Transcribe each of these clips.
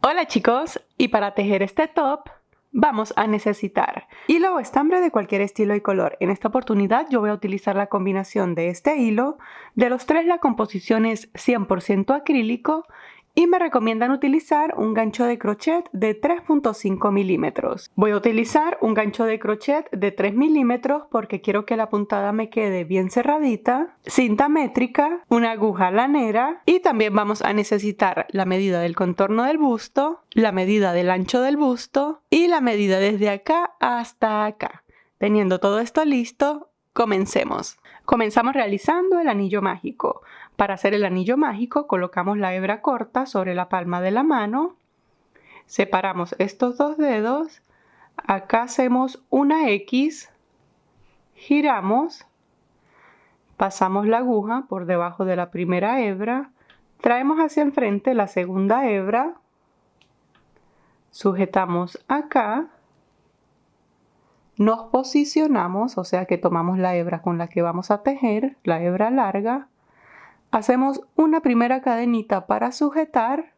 Hola chicos, y para tejer este top vamos a necesitar hilo o estambre de cualquier estilo y color. En esta oportunidad yo voy a utilizar la combinación de este hilo. De los tres la composición es 100% acrílico y me recomiendan utilizar un gancho de crochet de 3.5 milímetros. Voy a utilizar un gancho de crochet de 3 milímetros porque quiero que la puntada me quede bien cerradita, cinta métrica, una aguja lanera y también vamos a necesitar la medida del contorno del busto, la medida del ancho del busto y la medida desde acá hasta acá. Teniendo todo esto listo, comencemos. Comenzamos realizando el anillo mágico. Para hacer el anillo mágico colocamos la hebra corta sobre la palma de la mano, separamos estos dos dedos, acá hacemos una X, giramos, pasamos la aguja por debajo de la primera hebra, traemos hacia enfrente la segunda hebra, sujetamos acá, nos posicionamos, o sea que tomamos la hebra con la que vamos a tejer, la hebra larga, hacemos una primera cadenita para sujetar,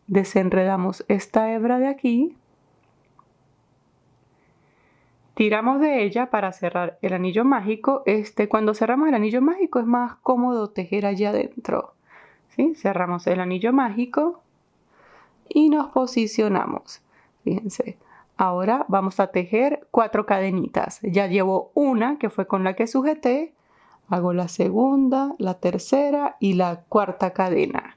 desenredamos esta hebra de aquí, tiramos de ella para cerrar el anillo mágico. Cuando cerramos el anillo mágico es más cómodo tejer allí adentro, ¿sí? Cerramos el anillo mágico y nos posicionamos. Fíjense, ahora vamos a tejer 4 cadenitas. Ya llevo una que fue con la que sujeté. Hago la segunda, la tercera y la cuarta cadena,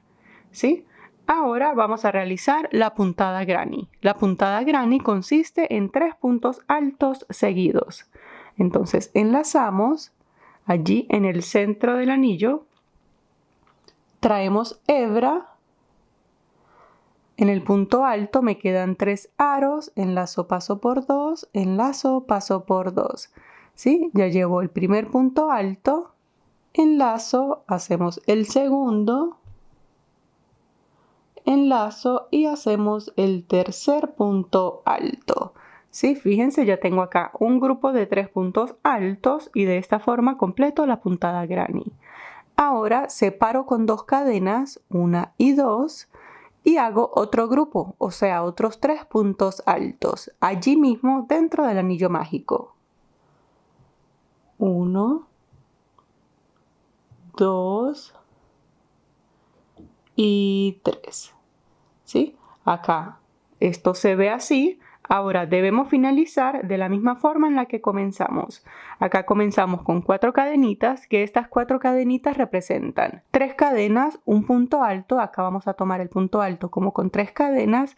¿sí? Ahora vamos a realizar la puntada granny. La puntada granny consiste en 3 puntos altos seguidos. Entonces enlazamos allí en el centro del anillo, traemos hebra, en el punto alto me quedan 3 aros, enlazo, paso por 2, enlazo, paso por 2. ¿Sí? Ya llevo el primer punto alto, enlazo, hacemos el segundo, enlazo y hacemos el tercer punto alto. ¿Sí? Fíjense, ya tengo acá un grupo de 3 puntos altos y de esta forma completo la puntada granny. Ahora separo con 2 cadenas, 1 y 2, y hago otro grupo, o sea, otros 3 puntos altos, allí mismo dentro del anillo mágico. 1, 2 y 3. ¿Sí? Acá esto se ve así. Ahora debemos finalizar de la misma forma en la que comenzamos. Acá comenzamos con 4 cadenitas, que estas 4 cadenitas representan 3 cadenas, un punto alto. Acá vamos a tomar el punto alto como con 3 cadenas,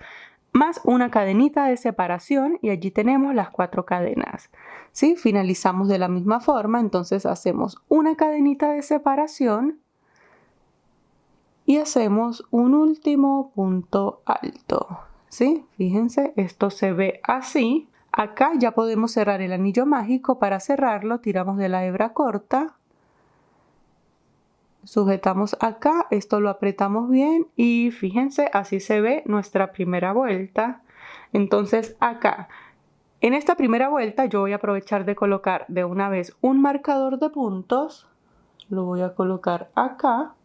más una cadenita de separación y allí tenemos las 4 cadenas. ¿Sí? Finalizamos de la misma forma, entonces hacemos una cadenita de separación y hacemos un último punto alto. ¿Sí? Fíjense, esto se ve así. Acá ya podemos cerrar el anillo mágico. Para cerrarlo tiramos de la hebra corta, sujetamos acá, esto lo apretamos bien y fíjense, así se ve nuestra primera vuelta. Entonces acá, en esta primera vuelta yo voy a aprovechar de colocar de una vez un marcador de puntos. Lo voy a colocar acá,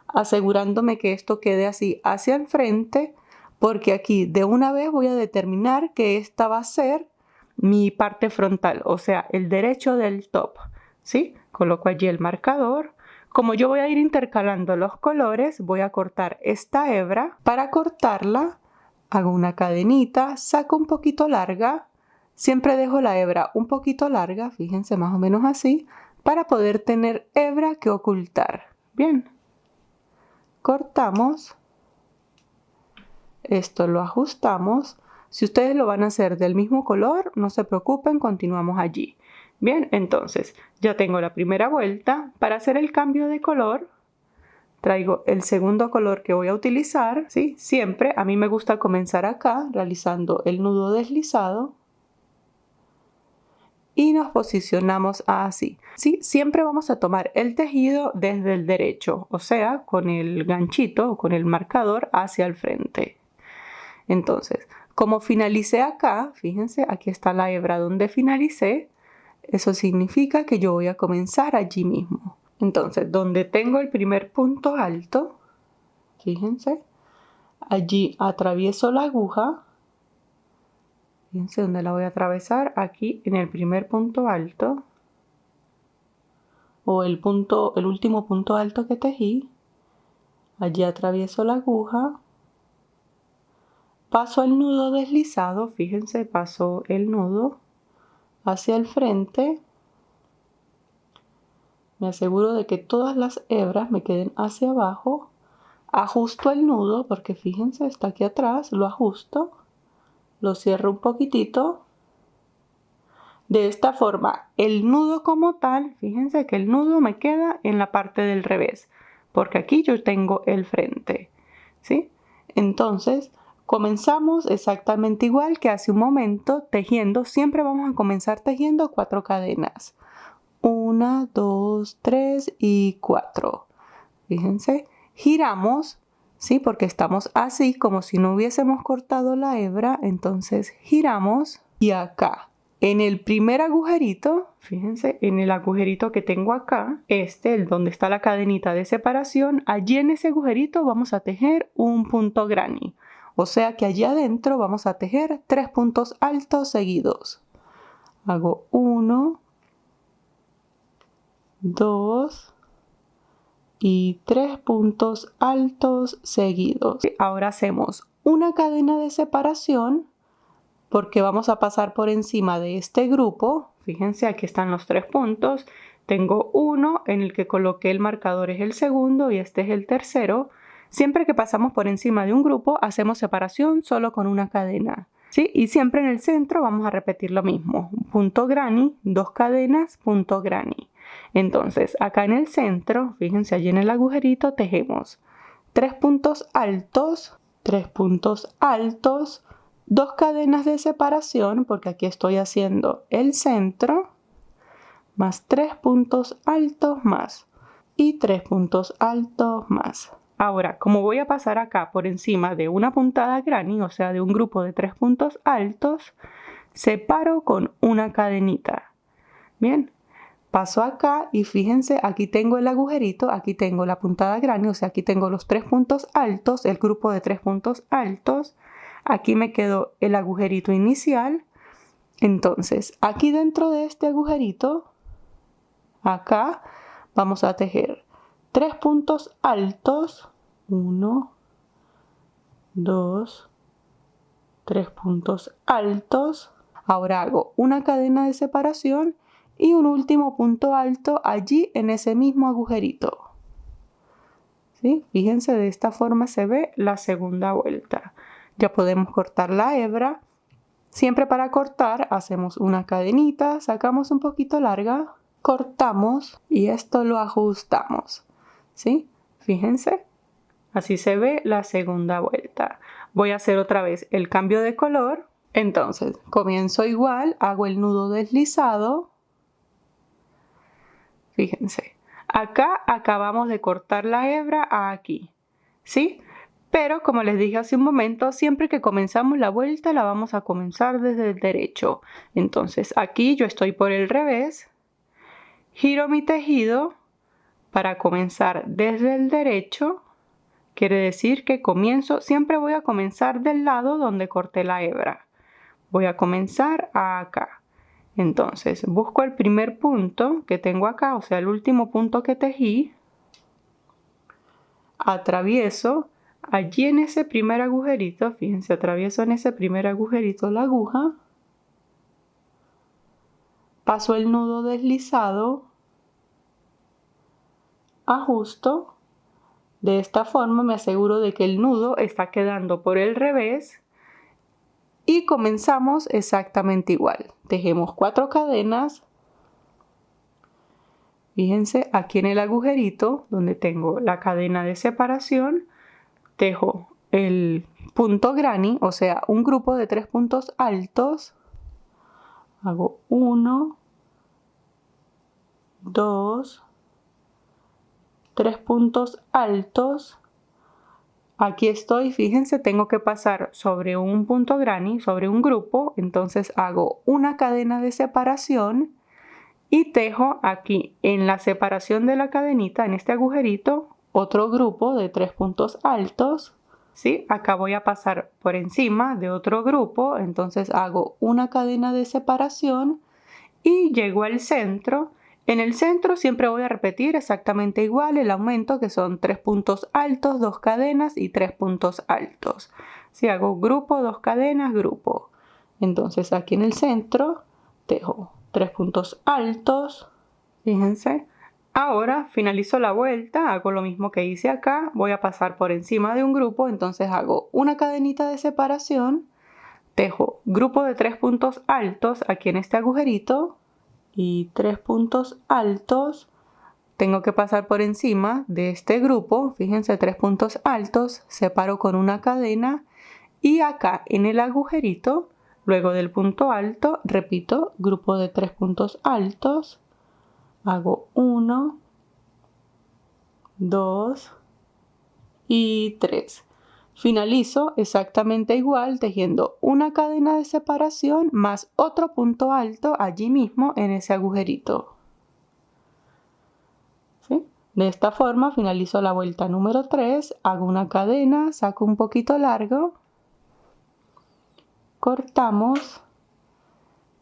asegurándome que esto quede así hacia el frente, porque aquí de una vez voy a determinar que esta va a ser mi parte frontal, o sea, el derecho del top, ¿sí? Coloco allí el marcador. Como yo voy a ir intercalando los colores, voy a cortar esta hebra. Para cortarla, hago una cadenita, saco un poquito larga, siempre dejo la hebra un poquito larga, fíjense más o menos así, para poder tener hebra que ocultar. Bien. Cortamos, esto lo ajustamos. Si ustedes lo van a hacer del mismo color, no se preocupen, continuamos allí. Bien, entonces ya tengo la primera vuelta. Para hacer el cambio de color, traigo el segundo color que voy a utilizar, ¿sí? Siempre a mí me gusta comenzar acá, realizando el nudo deslizado. Y nos posicionamos así. ¿Sí? Siempre vamos a tomar el tejido desde el derecho, o sea, con el ganchito o con el marcador hacia el frente. Entonces, como finalicé acá, fíjense, aquí está la hebra donde finalicé, eso significa que yo voy a comenzar allí mismo. Entonces, donde tengo el primer punto alto, fíjense, Allí atravieso la aguja. Fíjense dónde la voy a atravesar, aquí en el primer punto alto o el último punto alto que tejí. Allí atravieso la aguja, paso el nudo deslizado, fíjense, paso el nudo hacia el frente. Me aseguro de que todas las hebras me queden hacia abajo. Ajusto el nudo porque fíjense, está aquí atrás, lo ajusto, lo cierro un poquitito. De esta forma, el nudo como tal, fíjense que el nudo me queda en la parte del revés, porque aquí yo tengo el frente, ¿sí? Entonces, comenzamos exactamente igual que hace un momento, tejiendo. Siempre vamos a comenzar tejiendo 4 cadenas. 1, 2, 3 y 4. Fíjense, giramos, ¿sí? Porque estamos así, como si no hubiésemos cortado la hebra. Entonces, giramos y acá. En el primer agujerito, fíjense, en el agujerito que tengo acá, el donde está la cadenita de separación, allí en ese agujerito vamos a tejer un punto granny. O sea que allí adentro vamos a tejer 3 puntos altos seguidos. Hago 1, 2 y 3 puntos altos seguidos. Ahora hacemos una cadena de separación, porque vamos a pasar por encima de este grupo. Fíjense, aquí están los 3 puntos. Tengo uno en el que coloqué el marcador, es el segundo y este es el tercero. Siempre que pasamos por encima de un grupo, hacemos separación solo con una cadena, ¿sí? Y siempre en el centro vamos a repetir lo mismo. Punto granny, 2 cadenas, punto granny. Entonces, acá en el centro, fíjense, allí en el agujerito tejemos 3 puntos altos, 3 puntos altos, 2 cadenas de separación, porque aquí estoy haciendo el centro, más 3 puntos altos más y 3 puntos altos más. Ahora, como voy a pasar acá por encima de una puntada granny, o sea, de un grupo de 3 puntos altos, separo con una cadenita. Bien, paso acá y fíjense, aquí tengo el agujerito, aquí tengo la puntada granny, o sea, aquí tengo los 3 puntos altos, el grupo de 3 puntos altos. Aquí me quedó el agujerito inicial. Entonces, aquí dentro de este agujerito, acá, vamos a tejer 3 puntos altos. 1, 2, 3 puntos altos. Ahora hago una cadena de separación y un último punto alto allí en ese mismo agujerito. ¿Sí? Fíjense, de esta forma se ve la segunda vuelta. Ya podemos cortar la hebra. Siempre para cortar hacemos una cadenita, sacamos un poquito larga, cortamos y esto lo ajustamos, ¿sí? Fíjense, así se ve la segunda vuelta. Voy a hacer otra vez el cambio de color. Entonces, comienzo igual, hago el nudo deslizado. Fíjense, acá acabamos de cortar la hebra aquí, ¿sí? Pero como les dije hace un momento, siempre que comenzamos la vuelta la vamos a comenzar desde el derecho. Entonces aquí yo estoy por el revés, giro mi tejido para comenzar desde el derecho. Quiere decir que siempre voy a comenzar del lado donde corté la hebra. Voy a comenzar acá. Entonces busco el primer punto que tengo acá, o sea el último punto que tejí. Atravieso allí en ese primer agujerito, fíjense, atravieso en ese primer agujerito la aguja, paso el nudo deslizado, ajusto. De esta forma me aseguro de que el nudo está quedando por el revés y comenzamos exactamente igual. Tejemos 4 cadenas. Fíjense, aquí en el agujerito donde tengo la cadena de separación, tejo el punto granny, o sea, un grupo de 3 puntos altos. Hago 1, 2, 3 puntos altos. Aquí estoy, fíjense, tengo que pasar sobre un punto granny, sobre un grupo, entonces hago una cadena de separación y tejo aquí en la separación de la cadenita, en este agujerito, otro grupo de 3 puntos altos. ¿sí? Acá voy a pasar por encima de otro grupo, entonces hago una cadena de separación y llego al centro. En el centro siempre voy a repetir exactamente igual el aumento, que son 3 puntos altos, 2 cadenas y 3 puntos altos. Si hago grupo, 2 cadenas, grupo. Entonces aquí en el centro dejo 3 puntos altos, fíjense. Ahora finalizo la vuelta, hago lo mismo que hice acá, voy a pasar por encima de un grupo, entonces hago una cadenita de separación, dejo grupo de 3 puntos altos aquí en este agujerito y 3 puntos altos. Tengo que pasar por encima de este grupo, fíjense, 3 puntos altos, separo con una cadena y acá en el agujerito, luego del punto alto, repito, grupo de 3 puntos altos. Hago 1, 2 y 3. Finalizo exactamente igual tejiendo una cadena de separación más otro punto alto allí mismo en ese agujerito. ¿Sí? De esta forma finalizo la vuelta número 3, hago una cadena, saco un poquito largo, cortamos,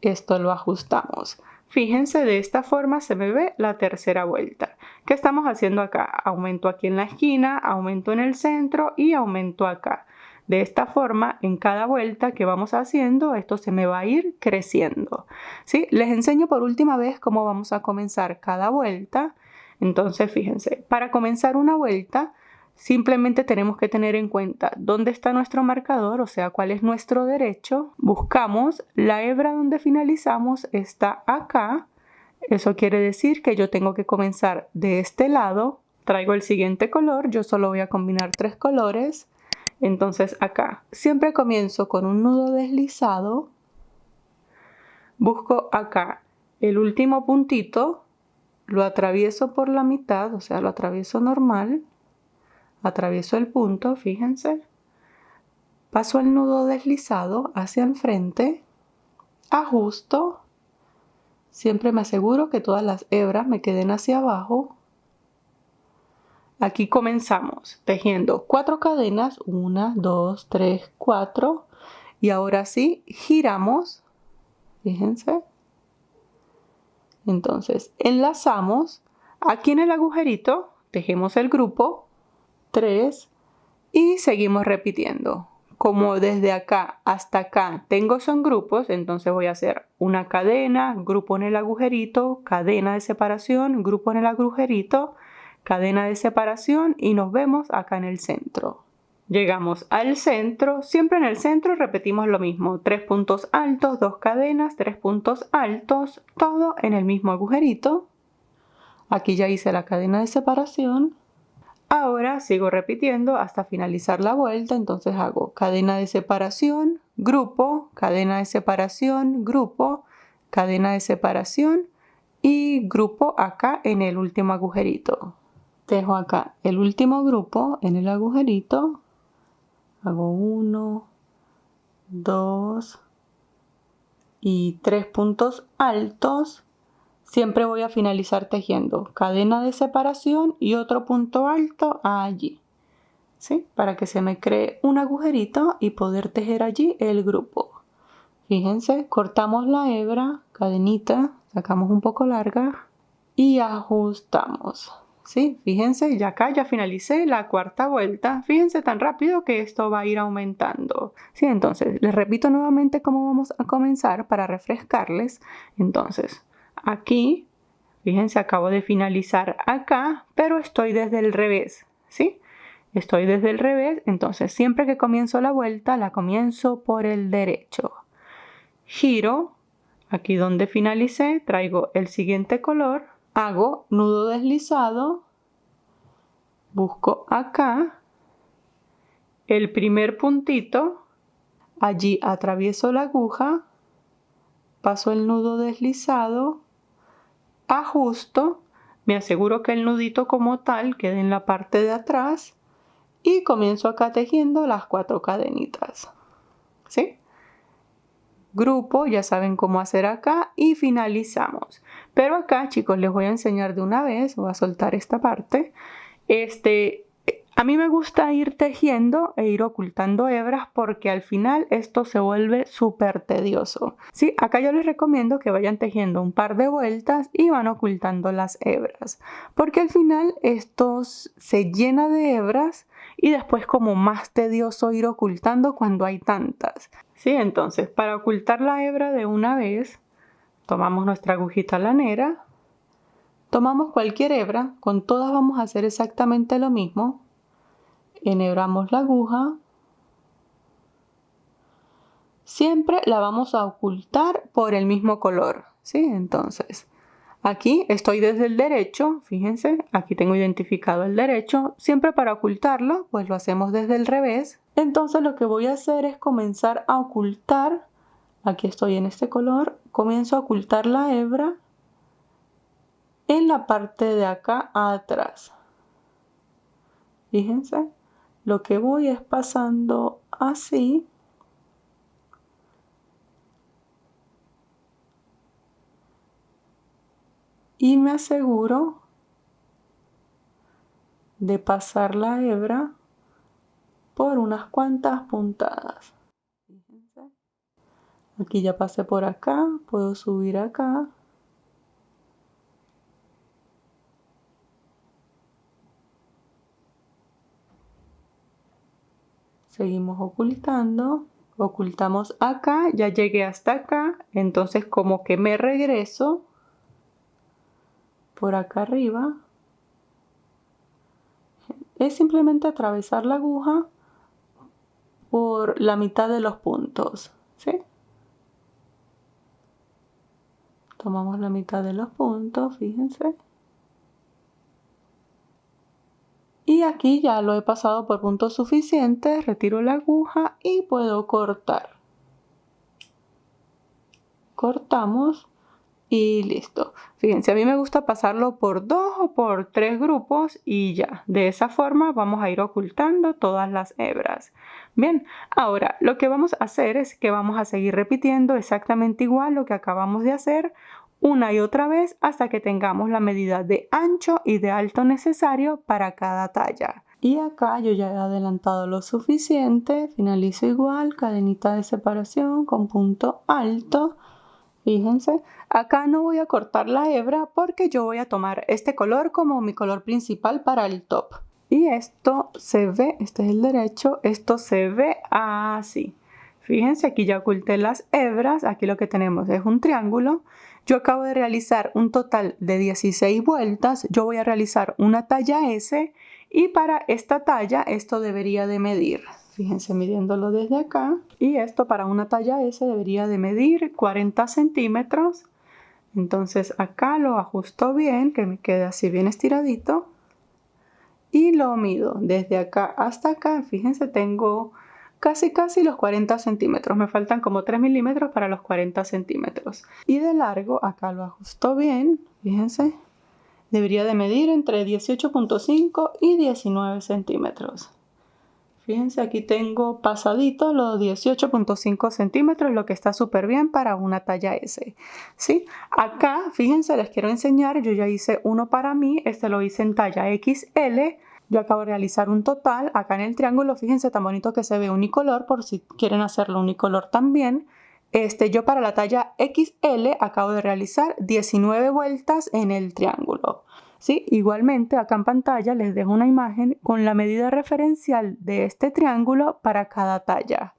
esto lo ajustamos. Fíjense, de esta forma se me ve la tercera vuelta. ¿Qué estamos haciendo acá? Aumento aquí en la esquina, aumento en el centro y aumento acá. De esta forma, en cada vuelta que vamos haciendo, esto se me va a ir creciendo. ¿Sí? Les enseño por última vez cómo vamos a comenzar cada vuelta. Entonces, fíjense, para comenzar una vuelta, simplemente tenemos que tener en cuenta dónde está nuestro marcador, o sea, cuál es nuestro derecho. Buscamos la hebra donde finalizamos, está acá. Eso quiere decir que yo tengo que comenzar de este lado. Traigo el siguiente color, yo solo voy a combinar 3 colores. Entonces acá siempre comienzo con un nudo deslizado. Busco acá el último puntito, lo atravieso por la mitad, o sea, lo atravieso normal. Atravieso el punto, fíjense, paso el nudo deslizado hacia el frente, ajusto, siempre me aseguro que todas las hebras me queden hacia abajo. Aquí comenzamos tejiendo 4 cadenas, 1, 2, 3, 4, y ahora sí giramos, fíjense. Entonces enlazamos, aquí en el agujerito tejemos el grupo, 3 y seguimos repitiendo. Como desde acá hasta acá tengo son grupos, entonces voy a hacer una cadena, grupo en el agujerito, cadena de separación, grupo en el agujerito, cadena de separación y nos vemos acá en el centro. Llegamos al centro, siempre en el centro repetimos lo mismo, 3 puntos altos, 2 cadenas, 3 puntos altos, todo en el mismo agujerito. Aquí ya hice la cadena de separación. Ahora sigo repitiendo hasta finalizar la vuelta, entonces hago cadena de separación, grupo, cadena de separación, grupo, cadena de separación y grupo acá en el último agujerito. Tejo acá el último grupo en el agujerito, hago 1, 2 y 3 puntos altos. Siempre voy a finalizar tejiendo cadena de separación y otro punto alto allí, ¿sí? Para que se me cree un agujerito y poder tejer allí el grupo. Fíjense, cortamos la hebra, cadenita, sacamos un poco larga y ajustamos, ¿sí? Fíjense, ya acá ya finalicé la cuarta vuelta. Fíjense tan rápido que esto va a ir aumentando. Sí, entonces les repito nuevamente cómo vamos a comenzar para refrescarles. Entonces, aquí, fíjense, acabo de finalizar acá, pero estoy desde el revés, ¿sí? Estoy desde el revés, entonces siempre que comienzo la vuelta, la comienzo por el derecho. Giro, aquí donde finalicé, traigo el siguiente color, hago nudo deslizado, busco acá el primer puntito, allí atravieso la aguja, paso el nudo deslizado, ajusto, me aseguro que el nudito como tal quede en la parte de atrás y comienzo acá tejiendo las 4 cadenitas, ¿sí? Grupo, ya saben cómo hacer acá y finalizamos. Pero acá, chicos, les voy a enseñar de una vez, voy a soltar esta parte. A mí me gusta ir tejiendo e ir ocultando hebras porque al final esto se vuelve súper tedioso. Sí, acá yo les recomiendo que vayan tejiendo un par de vueltas y van ocultando las hebras, porque al final esto se llena de hebras y después como más tedioso ir ocultando cuando hay tantas. Sí, entonces para ocultar la hebra de una vez, tomamos nuestra agujita lanera, tomamos cualquier hebra, con todas vamos a hacer exactamente lo mismo. Enhebramos la aguja, siempre la vamos a ocultar por el mismo color, ¿sí? Entonces, aquí estoy desde el derecho, fíjense, aquí tengo identificado el derecho, siempre para ocultarlo, pues lo hacemos desde el revés. Entonces lo que voy a hacer es comenzar a ocultar, aquí estoy en este color, comienzo a ocultar la hebra en la parte de acá atrás, fíjense. Lo que voy es pasando así y me aseguro de pasar la hebra por unas cuantas puntadas. Fíjense. Aquí ya pasé por acá, puedo subir acá. Seguimos ocultando, ocultamos acá, ya llegué hasta acá, entonces como que me regreso por acá arriba. Es simplemente atravesar la aguja por la mitad de los puntos, ¿sí? Tomamos la mitad de los puntos, fíjense. Y aquí ya lo he pasado por puntos suficientes, retiro la aguja y puedo cortar. Cortamos y listo. Fíjense, a mí me gusta pasarlo por 2 o por 3 grupos y ya. De esa forma vamos a ir ocultando todas las hebras. Bien, ahora lo que vamos a hacer es que vamos a seguir repitiendo exactamente igual lo que acabamos de hacer una y otra vez hasta que tengamos la medida de ancho y de alto necesario para cada talla. Y acá yo ya he adelantado lo suficiente, finalizo igual, cadenita de separación con punto alto. Fíjense, acá no voy a cortar la hebra porque yo voy a tomar este color como mi color principal para el top. Y esto se ve, este es el derecho, esto se ve así. Fíjense, aquí ya oculté las hebras, aquí lo que tenemos es un triángulo. Yo acabo de realizar un total de 16 vueltas, yo voy a realizar una talla S y para esta talla esto debería de medir. Fíjense midiéndolo desde acá. Y esto para una talla S debería de medir 40 centímetros. Entonces acá lo ajusto bien, que me quede así bien estiradito. Y lo mido desde acá hasta acá. Fíjense, tengo casi los 40 centímetros. Me faltan como 3 milímetros para los 40 centímetros. Y de largo, acá lo ajusto bien. Fíjense, debería de medir entre 18.5 y 19 centímetros. Fíjense, aquí tengo pasadito los 18.5 centímetros, lo que está súper bien para una talla S. ¿Sí? Acá, fíjense, les quiero enseñar, yo ya hice uno para mí, este lo hice en talla XL. Yo acabo de realizar un total, acá en el triángulo, fíjense tan bonito que se ve unicolor, por si quieren hacerlo unicolor también. Yo para la talla XL acabo de realizar 19 vueltas en el triángulo. ¿Sí? Igualmente acá en pantalla les dejo una imagen con la medida referencial de este triángulo para cada talla.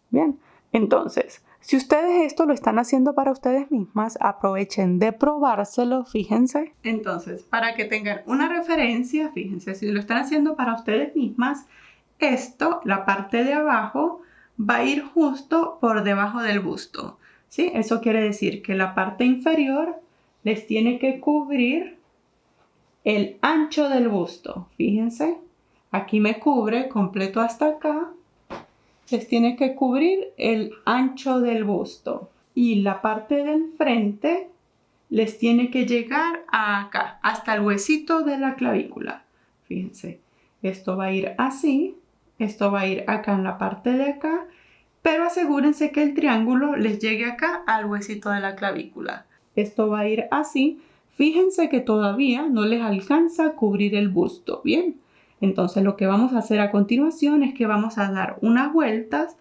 Bien, entonces, si ustedes esto lo están haciendo para ustedes mismas, aprovechen de probárselo, fíjense. Entonces, para que tengan una referencia, fíjense, si lo están haciendo para ustedes mismas, esto, la parte de abajo, va a ir justo por debajo del busto. ¿Sí? Eso quiere decir que la parte inferior les tiene que cubrir el ancho del busto. Fíjense, aquí me cubre completo hasta acá. Les tiene que cubrir el ancho del busto. Y la parte del frente les tiene que llegar acá, hasta el huesito de la clavícula. Fíjense, esto va a ir así. Esto va a ir acá en la parte de acá. Pero asegúrense que el triángulo les llegue acá al huesito de la clavícula. Esto va a ir así. Fíjense que todavía no les alcanza a cubrir el busto, ¿bien? Entonces lo que vamos a hacer a continuación es que vamos a dar unas vueltas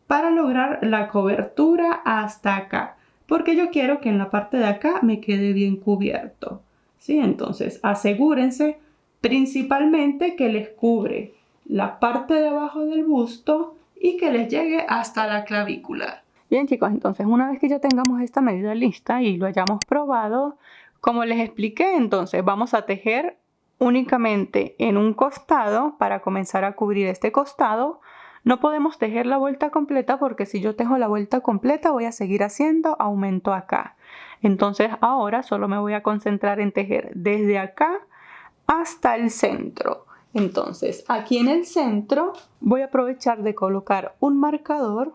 para lograr la cobertura hasta acá, porque yo quiero que en la parte de acá me quede bien cubierto, ¿sí? Entonces asegúrense principalmente que les cubre la parte de abajo del busto y que les llegue hasta la clavícula. Bien chicos, entonces una vez que ya tengamos esta medida lista y lo hayamos probado, como les expliqué, entonces vamos a tejer únicamente en un costado para comenzar a cubrir este costado. No podemos tejer la vuelta completa porque si yo tejo la vuelta completa voy a seguir haciendo aumento acá. Entonces ahora solo me voy a concentrar en tejer desde acá hasta el centro. Entonces aquí en el centro voy a aprovechar de colocar un marcador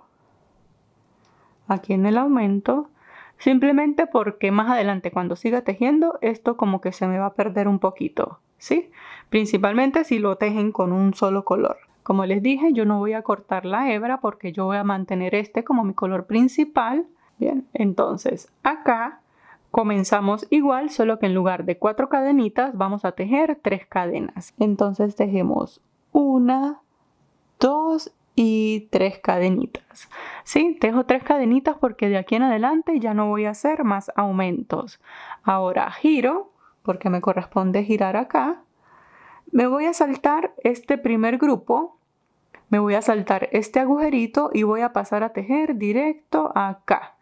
aquí en el aumento, simplemente porque más adelante cuando siga tejiendo esto como que se me va a perder un poquito, ¿sí? Principalmente si lo tejen con un solo color. Como les dije, yo no voy a cortar la hebra porque yo voy a mantener este como mi color principal. Bien, entonces acá comenzamos igual, solo que en lugar de 4 cadenitas vamos a tejer 3 cadenas. Entonces tejemos 1, 2 y 3 cadenitas. ¿Sí? Tejo 3 cadenitas porque de aquí en adelante ya no voy a hacer más aumentos. Ahora giro, porque me corresponde girar acá. Me voy a saltar este primer grupo, me voy a saltar este agujerito y voy a pasar a tejer directo acá,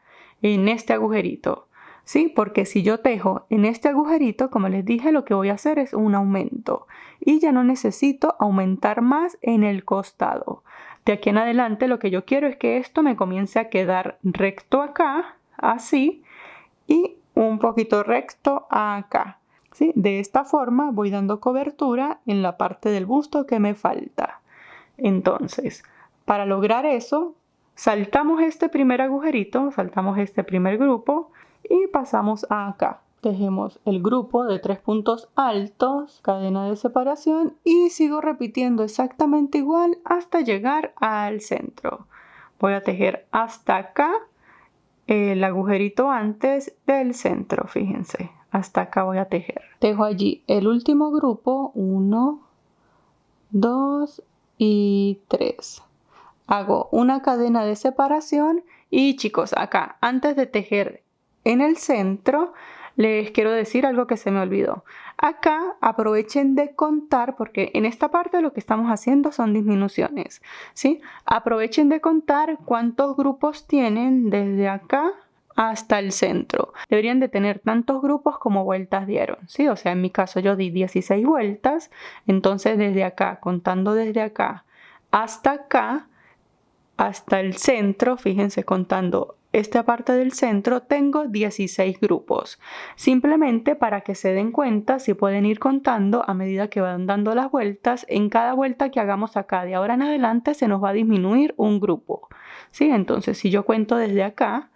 en este agujerito. ¿Sí? Porque si yo tejo en este agujerito, como les dije, lo que voy a hacer es un aumento. Y ya no necesito aumentar más en el costado. De aquí en adelante lo que yo quiero es que esto me comience a quedar recto acá, así, y un poquito recto acá. ¿Sí? De esta forma voy dando cobertura en la parte del busto que me falta. Entonces, para lograr eso, saltamos este primer agujerito, saltamos este primer grupo y pasamos acá. Tejemos el grupo de 3 puntos altos, cadena de separación y sigo repitiendo exactamente igual hasta llegar al centro. Voy a tejer hasta acá el agujerito antes del centro, fíjense. Hasta acá voy a tejer. Tejo allí el último grupo, 1, 2 y 3. Hago una cadena de separación y chicos, acá antes de tejer en el centro les quiero decir algo que se me olvidó. Acá aprovechen de contar porque en esta parte lo que estamos haciendo son disminuciones, ¿sí? Aprovechen de contar cuántos grupos tienen desde acá hasta el centro. Deberían de tener tantos grupos como vueltas dieron, ¿sí? O sea, en mi caso yo di 16 vueltas, entonces desde acá, contando desde acá hasta acá, hasta el centro, fíjense, contando esta parte del centro, tengo 16 grupos. Simplemente para que se den cuenta, si pueden ir contando a medida que van dando las vueltas, en cada vuelta que hagamos acá de ahora en adelante se nos va a disminuir un grupo, ¿sí? Entonces, si yo cuento desde acá,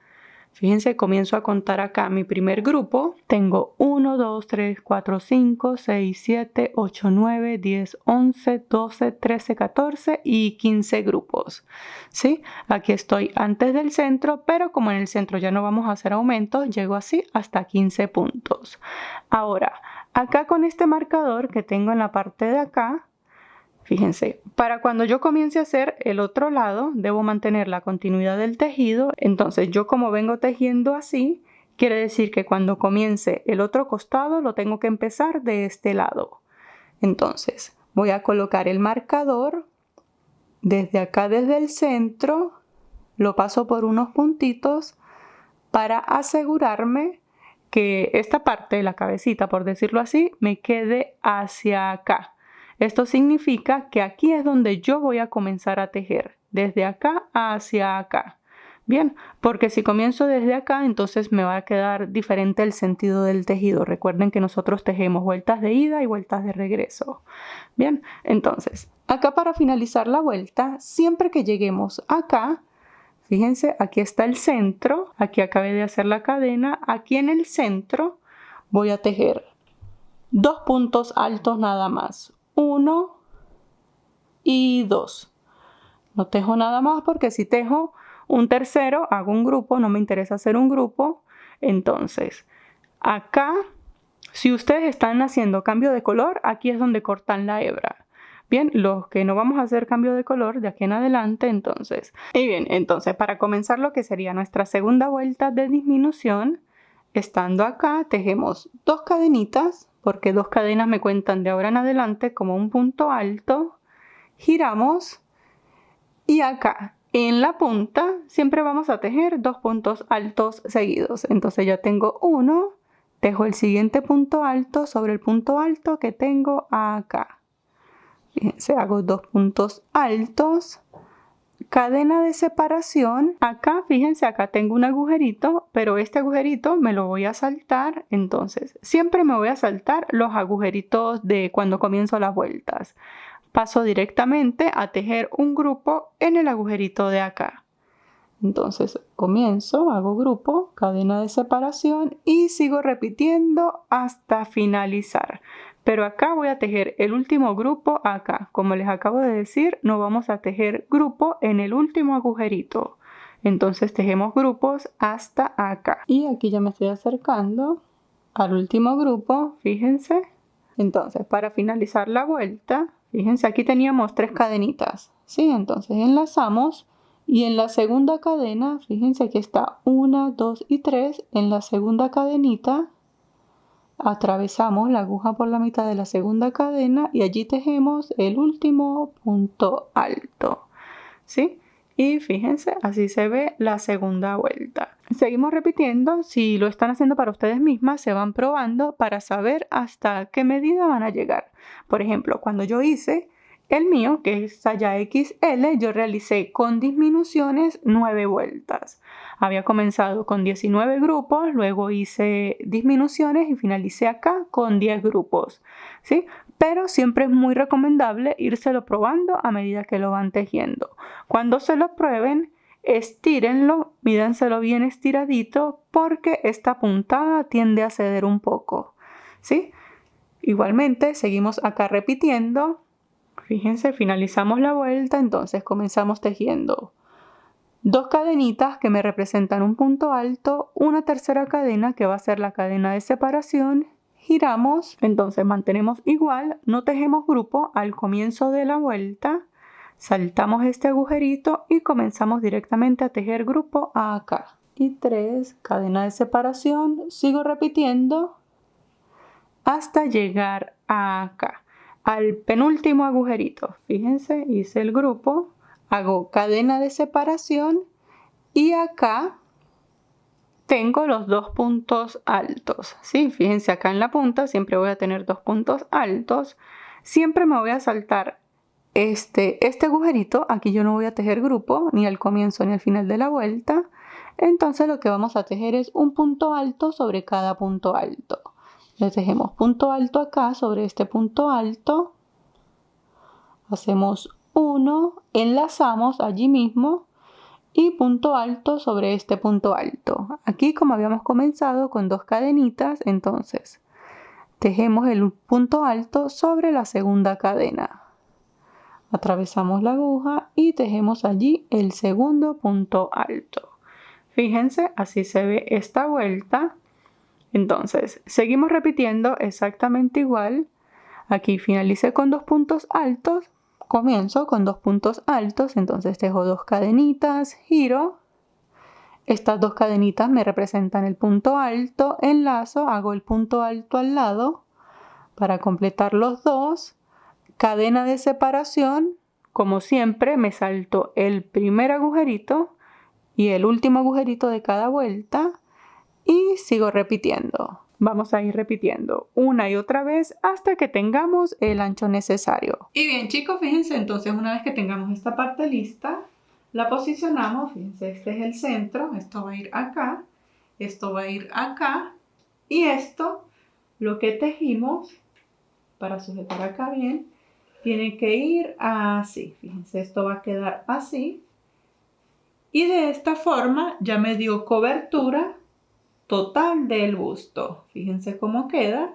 fíjense, comienzo a contar acá mi primer grupo. Tengo 1, 2, 3, 4, 5, 6, 7, 8, 9, 10, 11, 12, 13, 14 y 15 grupos. ¿Sí? Aquí estoy antes del centro, pero como en el centro ya no vamos a hacer aumentos, llego así hasta 15 puntos. Ahora, acá con este marcador que tengo en la parte de acá, fíjense, para cuando yo comience a hacer el otro lado, debo mantener la continuidad del tejido. Entonces, yo como vengo tejiendo así, quiere decir que cuando comience el otro costado, lo tengo que empezar de este lado. Entonces, voy a colocar el marcador desde acá, desde el centro, lo paso por unos puntitos para asegurarme que esta parte de la cabecita, por decirlo así, me quede hacia acá. Esto significa que aquí es donde yo voy a comenzar a tejer, desde acá hacia acá. Bien, porque si comienzo desde acá, entonces me va a quedar diferente el sentido del tejido. Recuerden que nosotros tejemos vueltas de ida y vueltas de regreso. Bien, entonces, acá para finalizar la vuelta, siempre que lleguemos acá, fíjense, aquí está el centro, aquí acabé de hacer la cadena, aquí en el centro voy a tejer 2 puntos altos nada más. 1 y 2. No tejo nada más porque si tejo un tercero, hago un grupo, no me interesa hacer un grupo. Entonces, acá, si ustedes están haciendo cambio de color, aquí es donde cortan la hebra. bien, los que no vamos a hacer cambio de color de aquí en adelante, entonces. Y bien, entonces para comenzar lo que sería nuestra segunda vuelta de disminución, estando acá, tejemos 2 cadenitas, porque 2 cadenas me cuentan de ahora en adelante como un punto alto, giramos y acá en la punta siempre vamos a tejer 2 puntos altos seguidos. Entonces ya tengo uno, tejo el siguiente punto alto sobre el punto alto que tengo acá. Fíjense, hago 2 puntos altos, cadena de separación. Acá, fíjense, acá tengo un agujerito, pero este agujerito me lo voy a saltar. Entonces, siempre me voy a saltar los agujeritos de cuando comienzo las vueltas. Paso directamente a tejer un grupo en el agujerito de acá. Entonces comienzo, hago grupo, cadena de separación y sigo repitiendo hasta finalizar. Pero acá voy a tejer el último grupo acá. Como les acabo de decir, no vamos a tejer grupo en el último agujerito. Entonces tejemos grupos hasta acá. Y aquí ya me estoy acercando al último grupo, fíjense. Entonces para finalizar la vuelta, fíjense, aquí teníamos 3 cadenitas, ¿sí? Entonces enlazamos y en la segunda cadena, fíjense, aquí está 1, 2 y 3. En la segunda cadenita atravesamos la aguja por la mitad de la segunda cadena y allí tejemos el último punto alto, ¿sí? Y fíjense, así se ve la segunda vuelta. Seguimos repitiendo. Si lo están haciendo para ustedes mismas, se van probando para saber hasta qué medida van a llegar. Por ejemplo, cuando yo hice el mío, que es talla XL, yo realicé con disminuciones 9 vueltas. Había comenzado con 19 grupos, luego hice disminuciones y finalicé acá con 10 grupos, ¿sí? Pero siempre es muy recomendable írselo probando a medida que lo van tejiendo. Cuando se lo prueben, estírenlo, mídanselo bien estiradito porque esta puntada tiende a ceder un poco, ¿sí? Igualmente, seguimos acá repitiendo. Fíjense, finalizamos la vuelta, entonces comenzamos tejiendo 2 cadenitas que me representan un punto alto, una tercera cadena que va a ser la cadena de separación, giramos, entonces mantenemos igual, no tejemos grupo al comienzo de la vuelta, saltamos este agujerito y comenzamos directamente a tejer grupo acá. Y 3, cadena de separación, sigo repitiendo hasta llegar acá, al penúltimo agujerito. Fíjense, hice el grupo, hago cadena de separación y acá tengo los 2 puntos altos, ¿sí? Fíjense, acá en la punta siempre voy a tener 2 puntos altos. Siempre me voy a saltar este agujerito. Aquí yo no voy a tejer grupo ni al comienzo ni al final de la vuelta. Entonces lo que vamos a tejer es un punto alto sobre cada punto alto. Le tejemos punto alto acá sobre este punto alto. Hacemos 1, enlazamos allí mismo y punto alto sobre este punto alto. Aquí, como habíamos comenzado con 2 cadenitas, entonces tejemos el punto alto sobre la segunda cadena. Atravesamos la aguja y tejemos allí el segundo punto alto. Fíjense, así se ve esta vuelta. Entonces, seguimos repitiendo exactamente igual. Aquí finalicé con 2 puntos altos. Comienzo con 2 puntos altos, entonces tejo 2 cadenitas, giro. Estas 2 cadenitas me representan el punto alto, enlazo, hago el punto alto al lado para completar los 2. Cadena de separación, como siempre me salto el primer agujerito y el último agujerito de cada vuelta y sigo repitiendo. Vamos a ir repitiendo una y otra vez hasta que tengamos el ancho necesario. Y bien, chicos, fíjense, entonces una vez que tengamos esta parte lista, la posicionamos. Fíjense, este es el centro, esto va a ir acá, esto va a ir acá y esto, lo que tejimos para sujetar acá bien, tiene que ir así. Fíjense, esto va a quedar así y de esta forma ya me dio cobertura total del busto. Fíjense cómo queda.